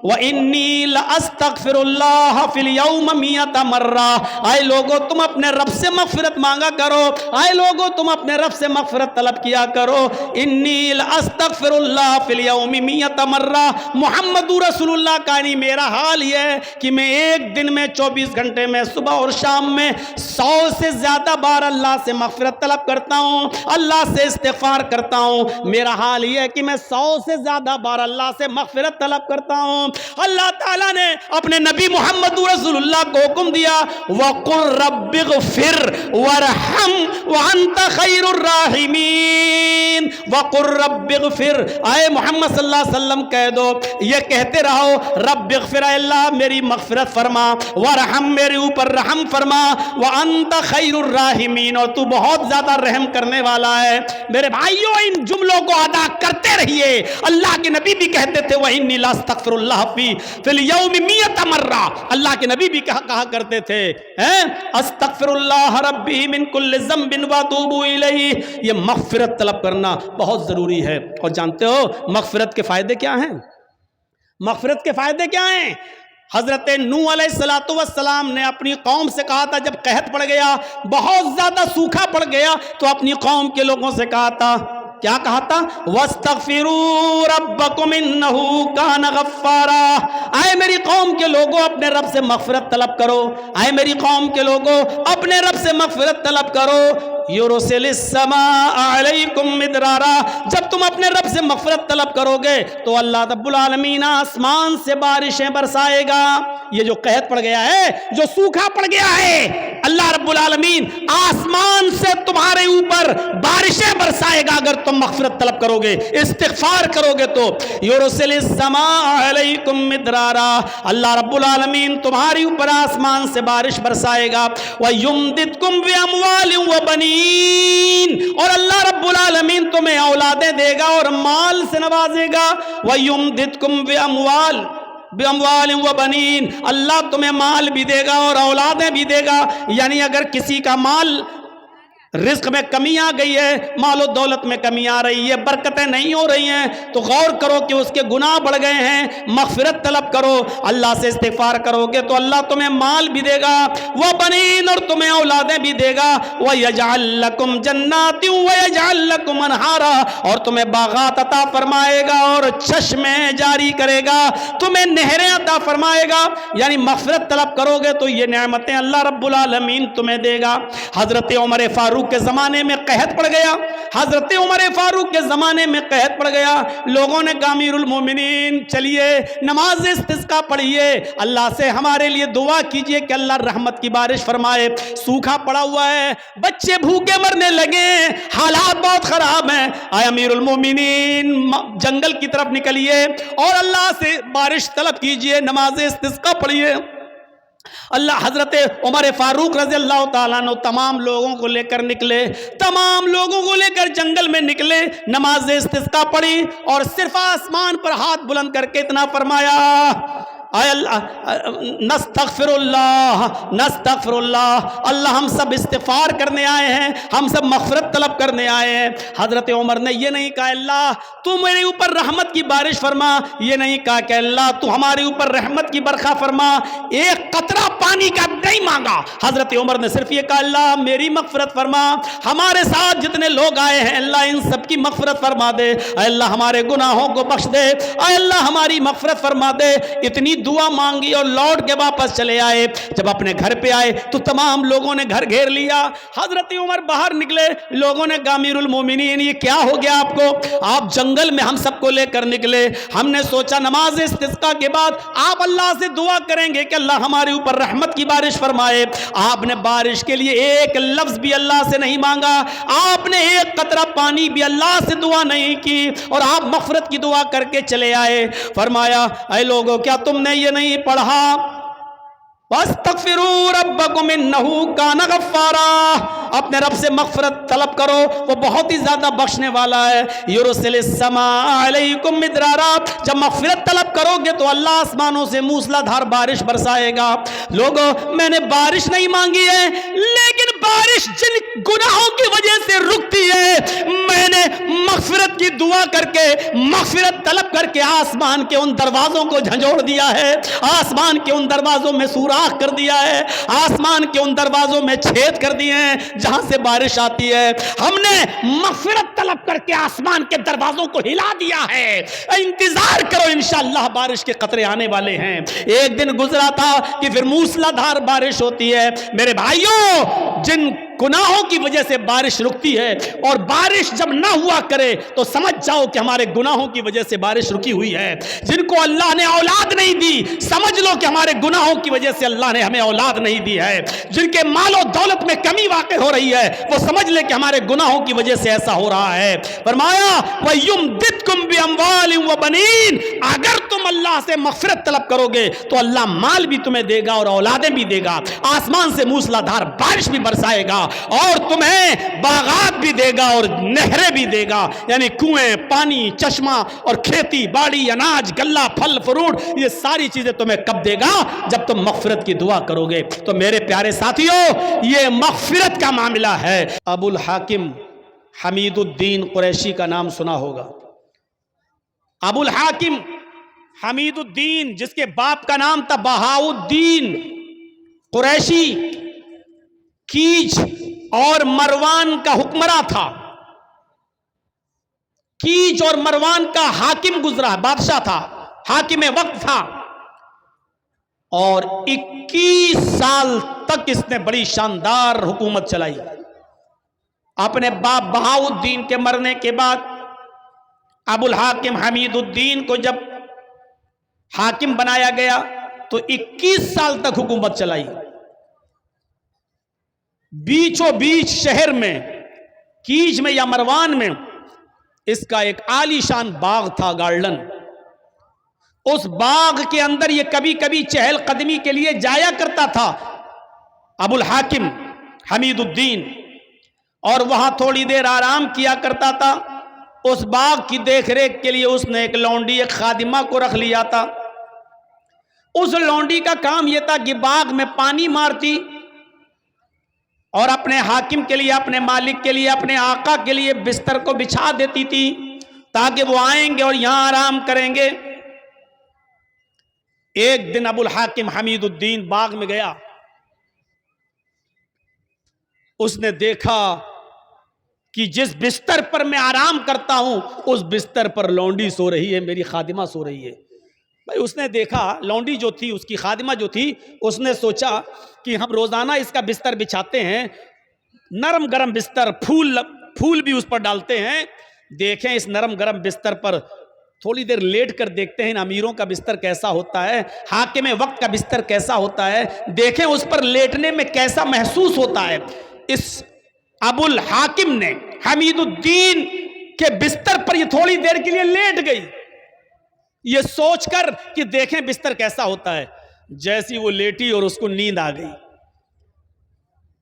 وانی لاستغفر اللہ فی الیوم 100 مرہ. اے لوگوں تم اپنے رب سے مغفرت مانگا کرو, اے لوگوں تم اپنے رب سے مغفرت طلب کیا کرو. انی لاستغفر اللہ فی الیوم 100 مرہ. محمد رسول اللہ کا نہیں, میرا حال یہ ہے کہ میں ایک دن میں 24 گھنٹے میں صبح اور شام میں 100 سے زیادہ بار اللہ سے مغفرت طلب کرتا ہوں, اللہ سے استغفار کرتا ہوں. میرا حال یہ ہے کہ میں 100 سے زیادہ بار اللہ سے مغفرت طلب کرتا ہوں. اللہ تعالیٰ نے اپنے نبی محمد رسول اللہ کو حکم دیا, وَقُلْ رَبِّ اغْفِرْ وَارْحَمْ وَأَنْتَ خَيْرُ الرَّاحِمِينَ. وَقُلْ رَبِّ اغْفِرْ, آئے محمد صلی اللہ علیہ وسلم کہہ دو, یہ کہتے رہو, رب اغفر, اے اللہ میری مغفرت فرما, وارحم, میرے اوپر رحم فرما, وَأَنْتَ خَيْرُ الرَّاحِمِينَ, اور تو بہت زیادہ رحم کرنے والا ہے. میرے بھائیوں, ان جملوں کو ادا کرتے رہیے. اللہ کے نبی بھی کہتے تھے وَإِنِّي لَأَسْتَغْفِرُ اللَّهَ فِي الْيَوْمِ 100 مرة. اللہ کے نبی بھی کہا کرتے تھے استغفر اللہ ربی من کل ذنب واتوب الیہ. یہ مغفرت طلب کرنا بہت ضروری ہے. اور جانتے ہو مغفرت کے فائدے کیا ہیں؟ مغفرت کے فائدے کیا ہیں؟ حضرت نوح علیہ السلام نے اپنی قوم سے کہا تھا، جب قحط پڑ گیا، بہت زیادہ سوکھا پڑ گیا، تو اپنی قوم کے لوگوں سے کہا تھا، کیا کہا تھا؟ وَاسْتَغْفِرُوا رَبَّكُمْ إِنَّهُ كَانَ غَفَّارًا. اے میری قوم کے لوگوں اپنے رب سے مغفرت طلب کرو. اے میری قوم کے لوگوں اپنے رب سے مغفرت طلب کرو. یُرْسِلِ السَّمَاءَ عَلَيْكُمْ مِدْرَارًا. جب تم اپنے رب سے مغفرت طلب کرو گے تو اللہ رب العالمین آسمان سے بارشیں برسائے گا. یہ جو قحط پڑ گیا ہے، جو سوکھا پڑ گیا ہے، اللہ رب العالمین آسمان سے تمہارے اوپر بارشیں برسائے گا اگر تم مغفرت طلب کرو گے، استغفار کرو گے تو. یُرْسِلِ السَّمَاءَ عَلَيْكُمْ مِدْرَارًا. اللہ رب العالمین تمہاری اوپر آسمان سے بارش برسائے گا. وَيُمْدِدْكُمْ بِأَمْوَالٍ وَبَنِينَ. اور اللہ رب العالمین تمہیں اولادیں دے گا اور مال سے نوازے گا. وَيُمْدِدْكُمْ بِأَمْوَالٍ وَبَنِينَ. اللہ تمہیں مال بھی دے گا اور اولادیں بھی دے گا. یعنی اگر کسی کا مال رزق میں کمی آ گئی ہے، مال و دولت میں کمی آ رہی ہے، برکتیں نہیں ہو رہی ہیں، تو غور کرو کہ اس کے گناہ بڑھ گئے ہیں. مغفرت طلب کرو، اللہ سے استغفار کرو گے تو اللہ تمہیں مال بھی دے گا، وہ بنین، اور تمہیں اولادیں بھی دے گا. وَيَجْعَلْ لَكُمْ جَنَّاتٍ وَيَجْعَلْ لَكُمْ أَنْهَارًا. اور تمہیں باغات عطا فرمائے گا اور چشمے جاری کرے گا، تمہیں نہریں عطا فرمائے گا. یعنی مغفرت طلب کرو گے تو یہ نعمتیں اللہ رب العالمین تمہیں دے گا. حضرت عمر فاروق کے زمانے میں قحط پڑ گیا. حضرت عمر فاروق کے زمانے میں قحط پڑ گیا. لوگوں نے کہا امیر المومنین چلیے نماز استسقا پڑھیے، اللہ سے ہمارے لیے دعا کیجئے کہ اللہ رحمت کی بارش فرمائے. سوکھا پڑا ہوا ہے، بچے بھوکے مرنے لگے، حالات بہت خراب ہیں. اے امیر المومنین جنگل کی طرف نکلیے اور اللہ سے بارش طلب کیجئے، نماز استسقا پڑھیے. اللہ حضرت عمر فاروق رضی اللہ تعالیٰ عنہ تمام لوگوں کو لے کر نکلے، تمام لوگوں کو لے کر جنگل میں نکلے، نماز استسقا پڑھی اور صرف آسمان پر ہاتھ بلند کر کے اتنا فرمایا، اے اللہ نستغفر اللہ نستغفر اللہ. اللہ ہم سب استغفار کرنے آئے ہیں، ہم سب مغفرت طلب کرنے آئے ہیں. حضرت عمر نے یہ نہیں کہا اللہ تو میرے اوپر رحمت کی بارش فرما، یہ نہیں کہا کہ اللہ تو ہمارے اوپر رحمت کی برکھا فرما، ایک قطرہ پانی کا نہیں مانگا. حضرت عمر نے صرف یہ کہا اللہ میری مغفرت فرما، ہمارے ساتھ جتنے لوگ آئے ہیں اللہ ان سب کی مغفرت فرما دے، اے اللہ ہمارے گناہوں کو بخش دے، اے اللہ ہماری مغفرت فرما دے. اتنی دعا مانگی اور لوٹ کے واپس چلے آئے. جب اپنے گھر پہ آئے تو تمام لوگوں نے گھر گھیر لیا. حضرت عمر باہر نکلے، لوگوں نے کہا امیر المومنین یہ کیا ہو گیا آپ کو؟ آپ جنگل میں ہم سب کو لے کر نکلے، ہم نے سوچا نماز استسقا کے بعد آپ اللہ سے دعا کریں گے کہ اللہ ہمارے اوپر رحمت کی بارش فرمائے. آپ نے بارش کے لیے ایک لفظ بھی اللہ سے نہیں مانگا، آپ نے ایک قطرہ پانی بھی اللہ سے دعا نہیں کی اور آپ مغفرت کی دعا کر کے چلے آئے. فرمایا اے لوگوں کیا تم نے یہ نہیں پڑھا وَاسْتَغْفِرُوا رَبَّكُمْ إِنَّهُ كَانَ غَفَّارًا. اپنے رب سے مغفرت طلب کرو، وہ بہت ہی زیادہ بخشنے والا ہے. يُرْسِلِ السَّمَاءَ عَلَيْكُمْ مِدْرَارًا. جب مغفرت طلب کرو گے تو اللہ آسمانوں سے موسلا دھار بارش برسائے گا. لوگوں میں نے بارش نہیں مانگی ہے، لیکن بارش جن گناہوں کی وجہ سے رکتی ہے میں نے مغفرت کی دعا کر کے مغفرت طلب کر کے آسمان کے ان دروازوں کو جھنجھوڑ دیا ہے، آسمان کے ان دروازوں میں سوراخ کر دیا ہے، آسمان کے ان دروازوں میں چھید کر دیے ہیں جہاں سے بارش آتی ہے. ہم نے مغفرت طلب کر کے آسمان کے دروازوں کو ہلا دیا ہے. انتظار کرو انشاءاللہ بارش کے قطرے آنے والے ہیں. ایک دن گزرا تھا کہ پھر موسلا دھار بارش ہوتی ہے. میرے بھائیوں جن گناہوں کی وجہ سے بارش رکتی ہے اور بارش جب نہ ہوا کرے تو سمجھ جاؤ کہ ہمارے گناہوں کی وجہ سے بارش رکی ہوئی ہے. جن کو اللہ نے اولاد نہیں دی سمجھ لو کہ ہمارے گناہوں کی وجہ سے اللہ نے ہمیں اولاد نہیں دی ہے. جن کے مال و دولت میں کمی واقع ہو رہی ہے وہ سمجھ لے کہ ہمارے گناہوں کی وجہ سے ایسا ہو رہا ہے. فرمایا وَيُمْدِدْكُمْ بِأَمْوَالٍ وَبَنِينَ. اگر تم اللہ سے مغفرت طلب کرو گے تو اللہ مال بھی تمہیں دے گا اور اولادیں بھی دے گا. آسمان سے موسلا دھار بارش بھی برسائے گا اور تمہیں باغات بھی دے گا اور نہریں بھی دے گا، یعنی کنویں، پانی، چشمہ اور کھیتی باڑی، اناج، غلہ، پھل فروٹ، یہ ساری چیزیں تمہیں کب دے گا؟ جب تم مغفرت کی دعا کرو گے۔ تو میرے پیارے ساتھیوں، یہ مغفرت کا معاملہ ہے۔ ابو الحاکم حمید الدین قریشی کا نام سنا ہوگا۔ ابو الحاکم حمید الدین، جس کے باپ کا نام تھا بہاؤالدین قریشی، کیج اور مروان کا حکمراں تھا، کیج اور مروان کا حاکم گزرا، بادشاہ تھا، حاکم وقت تھا، اور 21 سال تک اس نے بڑی شاندار حکومت چلائی۔ اپنے باپ بہاؤالدین کے مرنے کے بعد ابو الحاکم حمید الدین کو جب حاکم بنایا گیا تو 21 سال تک حکومت چلائی۔ بیچوں بیچ شہر میں، کیج میں یا مروان میں، اس کا ایک عالی شان باغ تھا، گارڈن۔ اس باغ کے اندر یہ کبھی کبھی چہل قدمی کے لیے جایا کرتا تھا ابو الحاکم حمید الدین، اور وہاں تھوڑی دیر آرام کیا کرتا تھا۔ اس باغ کی دیکھ ریکھ کے لیے اس نے ایک لونڈی، ایک خادمہ کو رکھ لیا تھا۔ اس لونڈی کا کام یہ تھا کہ باغ میں پانی مارتی اور اپنے حاکم کے لیے، اپنے مالک کے لیے، اپنے آقا کے لیے بستر کو بچھا دیتی تھی تاکہ وہ آئیں گے اور یہاں آرام کریں گے۔ ایک دن ابو الحاکم حمید الدین باغ میں گیا، اس نے دیکھا کہ جس بستر پر میں آرام کرتا ہوں اس بستر پر لونڈی سو رہی ہے، میری خادمہ سو رہی ہے۔ بھائی اس نے دیکھا لونڈی جو تھی، اس کی خادمہ جو تھی، اس نے سوچا کہ ہم روزانہ اس کا بستر بچھاتے ہیں، نرم گرم بستر، پھول بھی اس پر ڈالتے ہیں، دیکھیں اس نرم گرم بستر پر تھوڑی دیر لیٹ کر دیکھتے ہیں ان امیروں کا بستر کیسا ہوتا ہے، حاکم وقت کا بستر کیسا ہوتا ہے، دیکھیں اس پر لیٹنے میں کیسا محسوس ہوتا ہے۔ اس ابو الحاکم نے حمید الدین کے بستر پر یہ تھوڑی دیر کے لیے لیٹ گئی، یہ سوچ کر کہ دیکھیں بستر کیسا ہوتا ہے۔ جیسی وہ لیٹی اور اس کو نیند آ گئی۔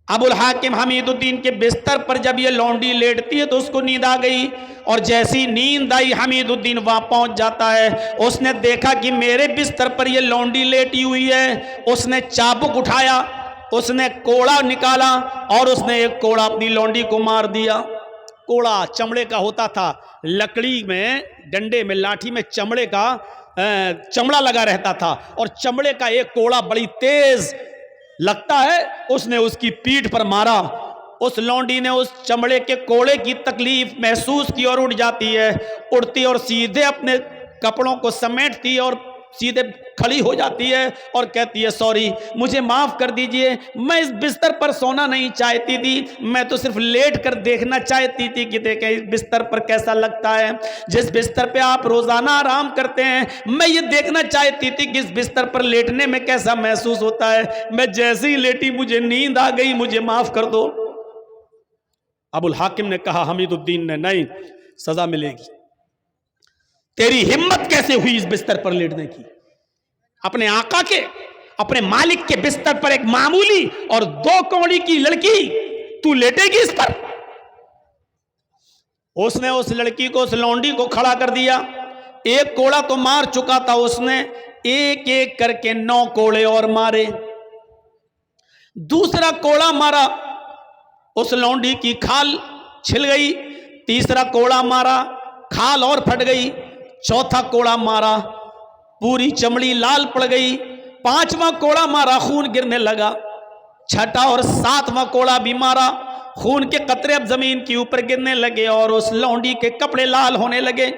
ابو الحاکم حمید الدین کے بستر پر جب یہ لونڈی لیٹتی ہے تو اس کو نیند آ گئی، اور جیسی نیند آئی حمید الدین وہاں پہنچ جاتا ہے۔ اس نے دیکھا کہ میرے بستر پر یہ لونڈی لیٹی ہوئی ہے۔ اس نے چابک اٹھایا، اس نے کوڑا نکالا اور اس نے ایک کوڑا اپنی لونڈی کو مار دیا۔ کوڑا چمڑے کا ہوتا تھا، لکڑی میں، ڈنڈے میں، لاٹھی میں چمڑے کا چمڑا لگا رہتا تھا، اور چمڑے کا ایک کوڑا بڑی تیز لگتا ہے، اس نے اس کی پیٹھ پر مارا۔ اس لونڈی نے اس چمڑے کے کوڑے کی تکلیف محسوس کی اور اٹھ جاتی ہے، اٹھتی اور سیدھے اپنے کپڑوں کو سمیٹتی اور سیدھے کھڑی ہو جاتی ہے اور کہتی ہے سوری، مجھے معاف کر دیجئے، میں اس بستر پر سونا نہیں چاہتی تھی، میں تو صرف لیٹ کر دیکھنا چاہتی تھی کہ دیکھیں اس بستر پر کیسا لگتا ہے، جس بستر پہ آپ روزانہ آرام کرتے ہیں، میں یہ دیکھنا چاہتی تھی کہ اس بستر پر لیٹنے میں کیسا محسوس ہوتا ہے، میں جیسے ہی لیٹی مجھے نیند آ گئی، مجھے معاف کر دو۔ ابو الحاکم نے کہا حمید الدین نے، نہیں، سزا ملے گی۔ تیری ہمت کیسے ہوئی اس بستر پر لیٹنے کی؟ اپنے آقا کے، اپنے مالک کے بستر پر ایک معمولی اور 2 کوڑی کی لڑکی تو لیٹے گی اس پر؟ اس نے اس لڑکی کو، اس لونڈی کو کھڑا کر دیا۔ ایک کوڑا تو مار چکا تھا اس نے، ایک ایک کر کے 9 کوڑے اور مارے۔ دوسرا کوڑا مارا، اس لونڈی کی کھال چھل گئی۔ تیسرا کوڑا مارا، کھال اور پھٹ گئی۔ چوتھا کوڑا مارا، پوری چمڑی لال پڑ گئی۔ 5واں کوڑا مارا، خون گرنے لگا۔ 6واں اور 7واں کوڑا بھی مارا، خون کے قطرے اب زمین کے اوپر گرنے لگے اور اس لونڈی کے کپڑے لال ہونے لگے۔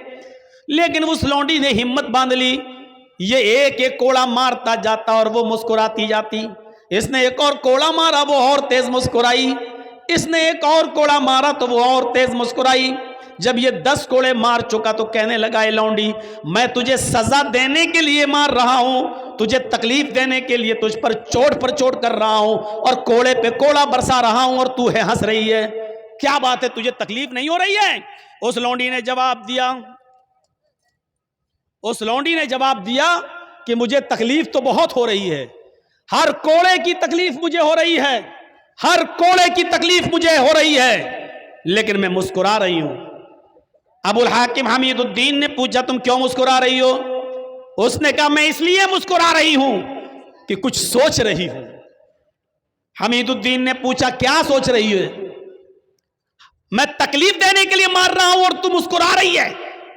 لیکن اس لونڈی نے ہمت باندھ لی، یہ ایک ایک کوڑا مارتا جاتا اور وہ مسکراتی جاتی۔ اس نے ایک اور کوڑا مارا، وہ اور تیز مسکرائی۔ اس نے ایک اور کوڑا مارا تو وہ اور تیز مسکرائی۔ جب یہ 10 کوڑے مار چکا تو کہنے لگا، اے لونڈی، میں تجھے سزا دینے کے لیے مار رہا ہوں، تجھے تکلیف دینے کے لیے تجھ پر چوٹ کر رہا ہوں، اور کوڑے پہ کوڑا برسا رہا ہوں، اور تو ہے ہنس رہی ہے، کیا بات ہے، تجھے تکلیف نہیں ہو رہی ہے؟ اس لونڈی نے جواب دیا کہ مجھے تکلیف تو بہت ہو رہی ہے، ہر کوڑے کی تکلیف مجھے ہو رہی ہے، ہر کوڑے کی تکلیف مجھے ہو رہی ہے لیکن میں مسکرا رہی ہوں۔ ابو الحاکم حمید الدین نے پوچھا تم کیوں مسکرا رہی ہو؟ اس نے کہا میں اس لیے مسکرا رہی ہوں کہ کچھ سوچ رہی ہوں۔ حمید الدین نے پوچھا کیا سوچ رہی ہے؟ میں تکلیف دینے کے لیے مار رہا ہوں اور تم مسکرا رہی ہے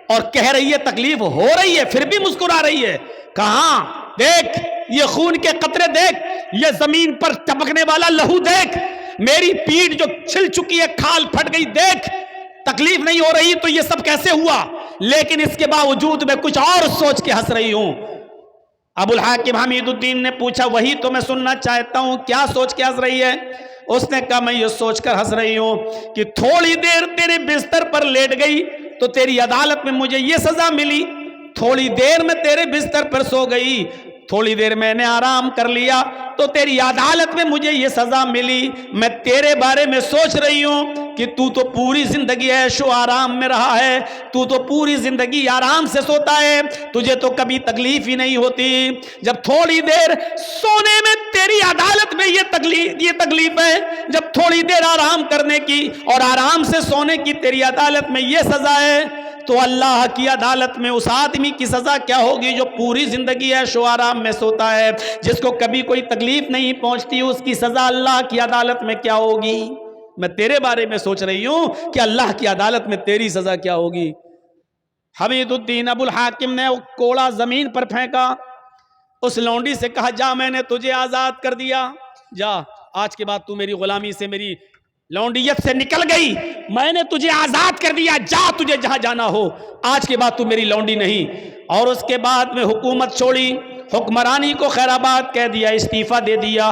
اور کہہ رہی ہے تکلیف ہو رہی ہے پھر بھی مسکرا رہی ہے۔ کہاں دیکھ یہ خون کے قطرے دیکھ، یہ زمین پر ٹپکنے والا لہو دیکھ، میری پیٹھ جو چھل چکی ہے کھال پھٹ گئی دیکھ، تکلیف نہیں ہو رہی تو یہ سب کیسے ہوا؟ لیکن اس کے باوجود میں کچھ اور سوچ کے ہنس رہی ہوں۔ ابو الحاکم حمید الدین نے پوچھا وہی تو میں سننا چاہتا ہوں، کیا سوچ کے ہنس رہی ہے؟ اس نے کہا میں یہ سوچ کر ہنس رہی ہوں کہ تھوڑی دیر تیرے بستر پر لیٹ گئی تو تیری عدالت میں مجھے یہ سزا ملی، تھوڑی دیر میں تیرے بستر پر سو گئی، تھوڑی دیر میں نے آرام کر لیا تو تیری عدالت میں مجھے یہ سزا ملی۔ میں تیرے بارے میں سوچ رہی ہوں کہ تو پوری زندگی عیش و آرام میں رہا ہے، تو پوری زندگی آرام سے سوتا ہے، تجھے تو کبھی تکلیف ہی نہیں ہوتی، جب تھوڑی دیر سونے میں تیری عدالت میں یہ تکلیف ہے، جب تھوڑی دیر آرام کرنے کی اور آرام سے سونے کی تیری عدالت میں یہ سزا ہے، تو اللہ کی عدالت میں اس آدمی کی سزا کیا ہوگی جو پوری زندگی عیش و آرام میں سوتا ہے، جس کو کبھی کوئی تکلیف نہیں پہنچتی، اس کی سزا اللہ کی عدالت میں کیا ہوگی؟ میں تیرے بارے میں سوچ رہی ہوں کہ اللہ کی عدالت میں تیری سزا کیا ہوگی۔ حمید الدین ابو الحاکم نے کوڑا زمین پر پھینکا، اس لونڈی سے کہا جا میں نے تجھے آزاد کر دیا، جا آج کے بعد تو میری غلامی سے میری لونڈیت سے نکل گئی، میں نے تجھے آزاد کر دیا، جا تجھے جہاں جانا ہو، آج کے بعد تو میری لونڈی نہیں۔ اور اس کے بعد میں حکومت چھوڑی، حکمرانی کو خیر آباد کہہ دیا، استعفیٰ دے دیا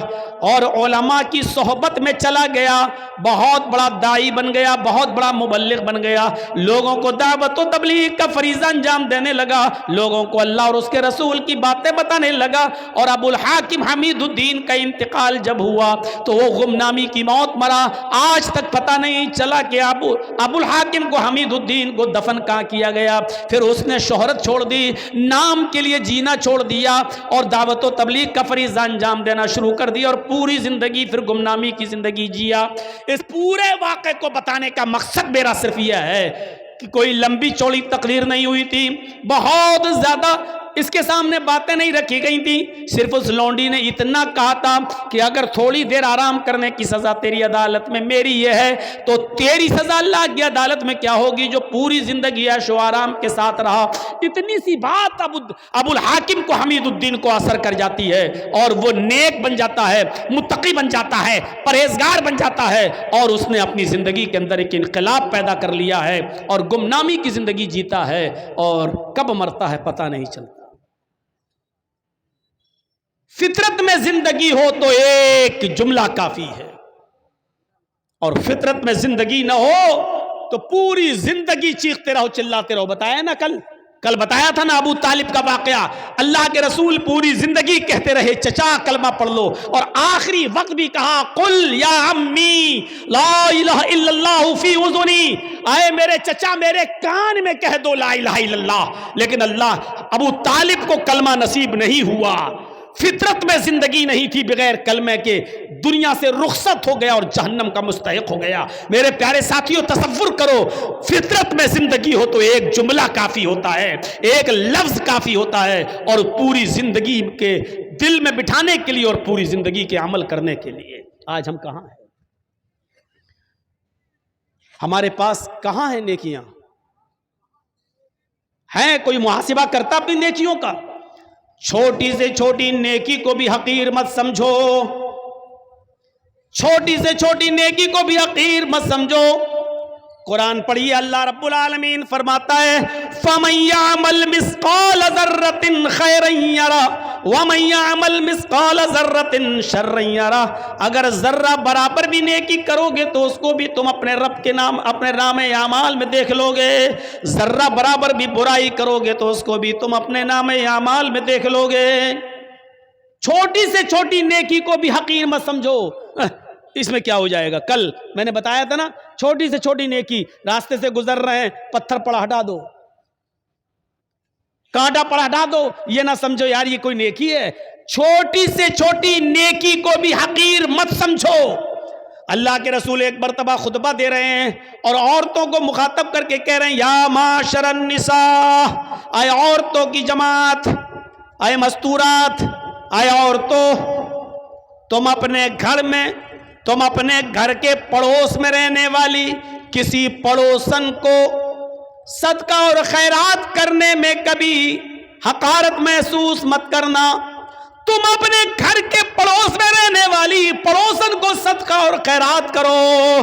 اور علماء کی صحبت میں چلا گیا، بہت بڑا داعی بن گیا، بہت بڑا مبلغ بن گیا، لوگوں کو دعوت و تبلیغ کا فریضہ انجام دینے لگا، لوگوں کو اللہ اور اس کے رسول کی باتیں بتانے لگا۔ اور ابو الحاکم حمید الدین کا انتقال جب ہوا تو وہ غمنامی کی موت مرا، آج تک پتہ نہیں چلا کہ ابو الحاکم کو حمید الدین کو دفن کہاں کیا گیا۔ پھر اس نے شہرت چھوڑ دی، نام کے لیے جینا چھوڑ دیا اور دعوت و تبلیغ کا فریضہ انجام دینا شروع کر دیا اور پوری زندگی پھر گمنامی کی زندگی جیا۔ اس پورے واقعے کو بتانے کا مقصد میرا صرف یہ ہے کہ کوئی لمبی چوڑی تقریر نہیں ہوئی تھی، بہت زیادہ اس کے سامنے باتیں نہیں رکھی گئی تھی، صرف اس لونڈی نے اتنا کہا تھا کہ اگر تھوڑی دیر آرام کرنے کی سزا تیری عدالت میں میری یہ ہے تو تیری سزا اللہ کی عدالت میں کیا ہوگی جو پوری زندگی عیش و آرام کے ساتھ رہا۔ اتنی سی بات ابو الحاکم کو حمید الدین کو اثر کر جاتی ہے اور وہ نیک بن جاتا ہے، متقی بن جاتا ہے، پرہیزگار بن جاتا ہے اور اس نے اپنی زندگی کے اندر ایک انقلاب پیدا کر لیا ہے اور گمنامی کی زندگی جیتا ہے اور کب مرتا ہے پتہ نہیں چلتا۔ فطرت میں زندگی ہو تو ایک جملہ کافی ہے اور فطرت میں زندگی نہ ہو تو پوری زندگی چیختے رہو چلاتے رہو۔ بتایا نا کل بتایا تھا نا ابو طالب کا واقعہ، اللہ کے رسول پوری زندگی کہتے رہے چچا کلمہ پڑھ لو اور آخری وقت بھی کہا قل یا عمی لا الہ الا اللہ فی اذنی، آئے میرے چچا میرے کان میں کہہ دو لا الہ الا اللہ، لیکن ابو طالب کو کلمہ نصیب نہیں ہوا، فطرت میں زندگی نہیں تھی، بغیر کلمے کے دنیا سے رخصت ہو گیا اور جہنم کا مستحق ہو گیا۔ میرے پیارے ساتھیوں تصور کرو فطرت میں زندگی ہو تو ایک جملہ کافی ہوتا ہے، ایک لفظ کافی ہوتا ہے اور پوری زندگی کے دل میں بٹھانے کے لیے اور پوری زندگی کے عمل کرنے کے لیے۔ آج ہم کہاں ہیں؟ ہمارے پاس کہاں ہیں نیکیاں؟ ہیں کوئی محاسبہ کرتا اپنی نیکیوں کا؟ چھوٹی سے چھوٹی نیکی کو بھی حقیر مت سمجھو، چھوٹی سے چھوٹی نیکی کو بھی حقیر مت سمجھو۔ قرآن پڑھیے، اللہ رب العالمین فرماتا ہے فَمَن يَعْمَلْ مِثْقَالَ ذَرَّةٍ خَيْرًا يَرَهُ وَمَن يَعْمَلْ مِثْقَالَ ذَرَّةٍ شَرًّا يَرَهُ، اگر ذرہ برابر بھی نیکی کرو گے تو اس کو بھی تم اپنے رب کے نام اپنے نام اعمال میں دیکھ لو گے، ذرہ برابر بھی برائی کرو گے تو اس کو بھی تم اپنے نام اعمال میں دیکھ لو گے۔ چھوٹی سے چھوٹی نیکی کو بھی حقیر مت سمجھو، اس میں کیا ہو جائے گا؟ کل میں نے بتایا تھا نا، چھوٹی سے چھوٹی نیکی، راستے سے گزر رہے ہیں پتھر پڑا ہٹا دو، کانٹا پڑا ہٹا دو، یہ نہ سمجھو یار یہ کوئی نیکی ہے۔ چھوٹی سے چھوٹی نیکی کو بھی حقیر مت سمجھو، اللہ کے رسول ایک مرتبہ خطبہ دے رہے ہیں اور عورتوں کو مخاطب کر کے کہہ رہے ہیں یا معاشر النساء، اے عورتوں کی جماعت، اے مستورات، اے عورتوں، تم اپنے گھر میں، تم اپنے گھر کے پڑوس میں رہنے والی کسی پڑوسن کو صدقہ اور خیرات کرنے میں کبھی حقارت محسوس مت کرنا۔ تم اپنے گھر کے پڑوس میں رہنے والی پڑوسن کو صدقہ اور خیرات کرو،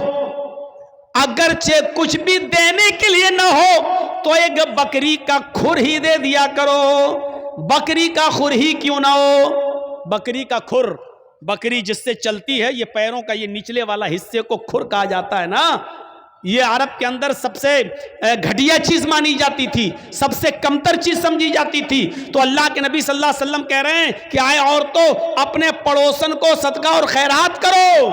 اگرچہ کچھ بھی دینے کے لیے نہ ہو تو ایک بکری کا کھر ہی دے دیا کرو۔ بکری کا کھر ہی کیوں نہ ہو؟ بکری کا کھر، بکری جس سے چلتی ہے، یہ پیروں کا یہ نچلے والا حصے کو کھر کہا جاتا ہے نا، یہ عرب کے اندر سب سے گھٹیا چیز مانی جاتی تھی، سب سے کمتر چیز سمجھی جاتی تھی۔ تو اللہ کے نبی صلی اللہ علیہ وسلم کہہ رہے ہیں کہ آئے عورتوں، اپنے پڑوسن کو صدقہ اور خیرات کرو،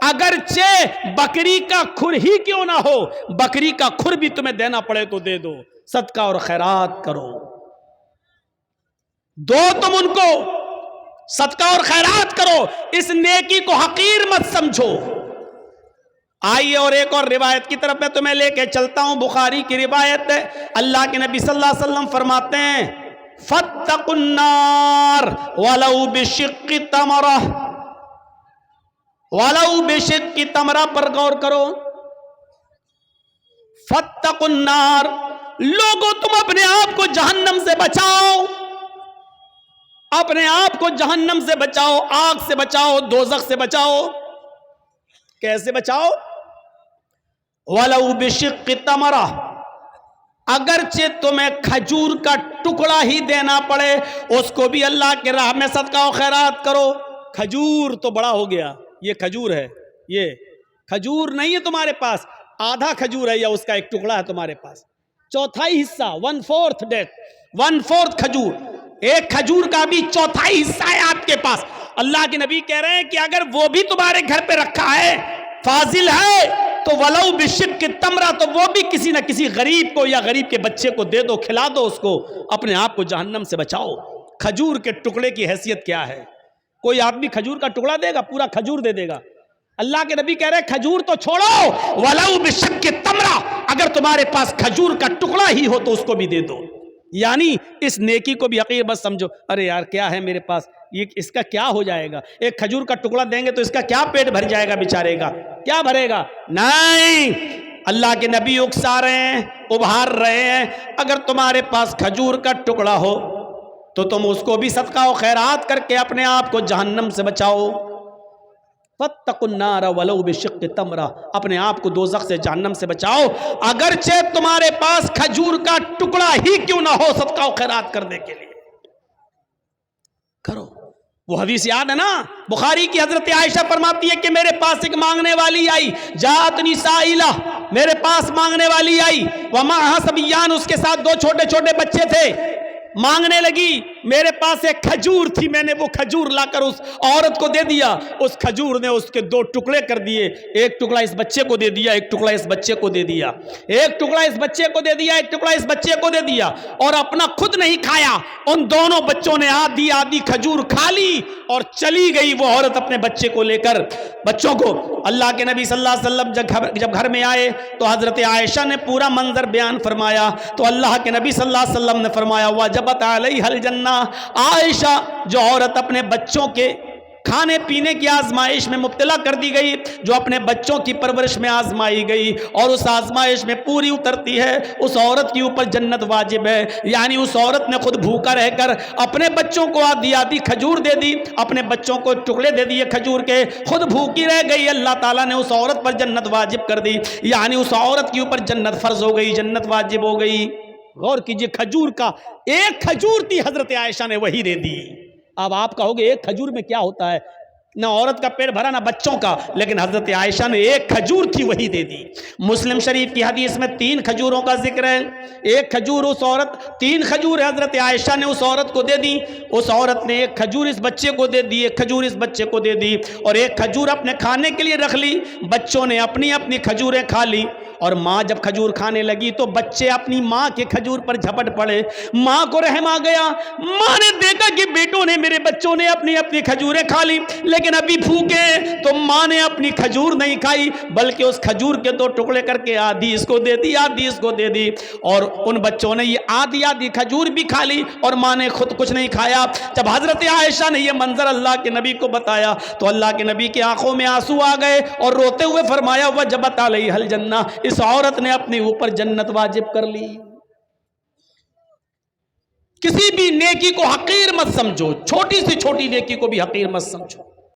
اگرچہ بکری کا کھر ہی کیوں نہ ہو، بکری کا کھر بھی تمہیں دینا پڑے تو دے دو، صدقہ اور خیرات کرو، دو تم ان کو، صدقہ اور خیرات کرو، اس نیکی کو حقیر مت سمجھو۔ آئیے اور ایک اور روایت کی طرف میں تمہیں لے کے چلتا ہوں، بخاری کی روایت ہے، اللہ کے نبی صلی اللہ علیہ وسلم فرماتے ہیں فاتقوا النار ولو بشق تمرہ، ولو بشق تمرہ پر غور کرو، فاتقوا النار، لوگوں تم اپنے آپ کو جہنم سے بچاؤ، اپنے آپ کو جہنم سے بچاؤ، آگ سے بچاؤ، دوزخ سے بچاؤ۔ کیسے بچاؤ؟ وَلَوْ بِشِقِّ تَمْرَةٍ، اگرچہ تمہیں کھجور کا ٹکڑا ہی دینا پڑے، اس کو بھی اللہ کے راہ میں صدقہ و خیرات کرو۔ کھجور تو بڑا ہو گیا، یہ کھجور ہے، یہ کھجور نہیں ہے تمہارے پاس، آدھا کھجور ہے یا اس کا ایک ٹکڑا ہے تمہارے پاس، چوتھائی حصہ، 1/4 ڈیٹ، 1/4 کھجور، ایک کھجور کا بھی چوتھائی حصہ ہے آپ کے پاس۔ اللہ کے نبی کہہ رہے ہیں کہ اگر وہ بھی تمہارے گھر پہ رکھا ہے، فاضل ہے، تو ولو بشق تمرہ، تو وہ بھی کسی نہ کسی غریب کو یا غریب کے بچے کو دے دو، کھلا دو اس کو، اپنے آپ کو جہنم سے بچاؤ۔ کھجور کے ٹکڑے کی حیثیت کیا ہے؟ کوئی آدمی کھجور کا ٹکڑا دے گا؟ پورا کھجور دے دے گا؟ اللہ کے نبی کہہ رہے ہیں کھجور تو چھوڑو، ولو بشق تمرہ، اگر تمہارے پاس کھجور کا ٹکڑا ہی ہو تو اس کو بھی دے دو۔ یعنی اس نیکی کو بھی حقیر بس سمجھو، ارے یار کیا ہے میرے پاس، یہ اس کا کیا ہو جائے گا، ایک کھجور کا ٹکڑا دیں گے تو اس کا کیا پیٹ بھر جائے گا بیچارے گا، کیا بھرے گا؟ نہیں، اللہ کے نبی اکسا رہے ہیں، ابھار رہے ہیں، اگر تمہارے پاس کھجور کا ٹکڑا ہو تو تم اس کو بھی صدقہ و خیرات کر کے اپنے آپ کو جہنم سے بچاؤ۔ فاتقوا النار ولو بشق تمرہ، اپنے آپ کو دوزخ سے، جہنم سے بچاؤ، اگرچہ تمہارے پاس کھجور کا ٹکڑا ہی کیوں نہ ہو، صدقہ و خیرات کرنے کے لیے کرو۔ وہ حدیث یاد ہے نا، بخاری کی، حضرت عائشہ فرماتی ہے کہ میرے پاس ایک مانگنے والی آئی، جاءتنی سائلہ، میرے پاس مانگنے والی آئی، ومعہا صبیان، اس کے ساتھ 2 چھوٹے چھوٹے بچے تھے، مانگنے لگی، میرے پاس ایک کھجور تھی، میں نے وہ کھجور لا کر اس عورت کو دے دیا، اس کھجور نے اس کے 2 ٹکڑے کر دیے، ایک ٹکڑا اس بچے کو دے دیا، ایک ٹکڑا اس بچے کو دے دیا، ایک ٹکڑا اس بچے کو دے دیا، ایک ٹکڑا اس بچے کو دے دیا، اور اپنا خود نہیں کھایا، ان دونوں بچوں نے آدھی آدھی کھجور کھا لی اور چلی گئی وہ عورت اپنے بچے کو لے کر، بچوں کو۔ اللہ کے نبی صلی اللہ علیہ وسلم جب گھر میں آئے تو حضرت عائشہ نے پورا منظر بیان فرمایا، تو اللہ کے نبی صلی اللہ علیہ وسلم نے فرمایا وجبت علیہ الجنہ، عائشہ جو عورت اپنے بچوں کے کھانے پینے کی آزمائش میں مبتلا کر دی گئی، جو اپنے بچوں کی پرورش میں آزمائی گئی اور اس آزمائش میں پوری اترتی ہے، اس عورت کے اوپر جنت واجب ہے۔ یعنی اس عورت نے خود بھوکا رہ کر اپنے بچوں کو آدھی آدھی کھجور دے دی، اپنے بچوں کو ٹکڑے دے دیے کھجور کے، خود بھوکی رہ گئی، اللہ تعالیٰ نے اس عورت پر جنت واجب کر دی، یعنی اس عورت کے اوپر جنت فرض ہو گئی، جنت واجب ہو گئی۔ غور کیجئے، کھجور کا ایک کھجور تھی، حضرت عائشہ نے وہی دے دی۔ اب آپ کہو گے ایک کھجور میں کیا ہوتا ہے، نہ عورت کا پیٹ بھرا نہ بچوں کا، لیکن حضرت عائشہ نے ایک کھجور تھی وہی دے دی۔ مسلم شریف کی حدیث میں 3 کھجوروں کا ذکر ہے، ایک کھجور اس عورت، 3 کھجور حضرت عائشہ نے اس عورت کو دے دی، اس عورت نے ایک کھجور اس بچے کو دے دی، ایک کھجور اس بچے کو دے دی، اور ایک کھجور اپنے کھانے کے لیے رکھ لی، بچوں نے اپنی اپنی کھجوریں کھا لی، اور ماں جب کھجور کھانے لگی تو بچے اپنی ماں کے کھجور پر جھپٹ پڑے. ماں کو رحم آ گیا. ماں نے دیکھا کہ بیٹوں نے میرے بچوں نے اپنی اپنی کھجوریں کھا لی لیکن ابھی بھوکے ہیں. تو ماں نے اپنی کھجور نہیں کھائی بلکہ اس کھجور کے 2 ٹکڑے کر کے آدھی اس کو دے دی آدھی اس کو دے دی, اور ان بچوں نے یہ آدھی آدھی کھجور بھی کھا لی اور ماں نے خود کچھ نہیں کھایا. جب حضرت عائشہ نے یہ منظر اللہ کے نبی کو بتایا تو اللہ کے نبی کی آنکھوں میں آنسو آ گئے اور روتے ہوئے فرمایا وجبت علیہا الجنہ, اس عورت نے اپنے اوپر جنت واجب کر لی. کسی بھی نیکی کو حقیر مت سمجھو, چھوٹی سی چھوٹی نیکی کو بھی حقیر مت سمجھو.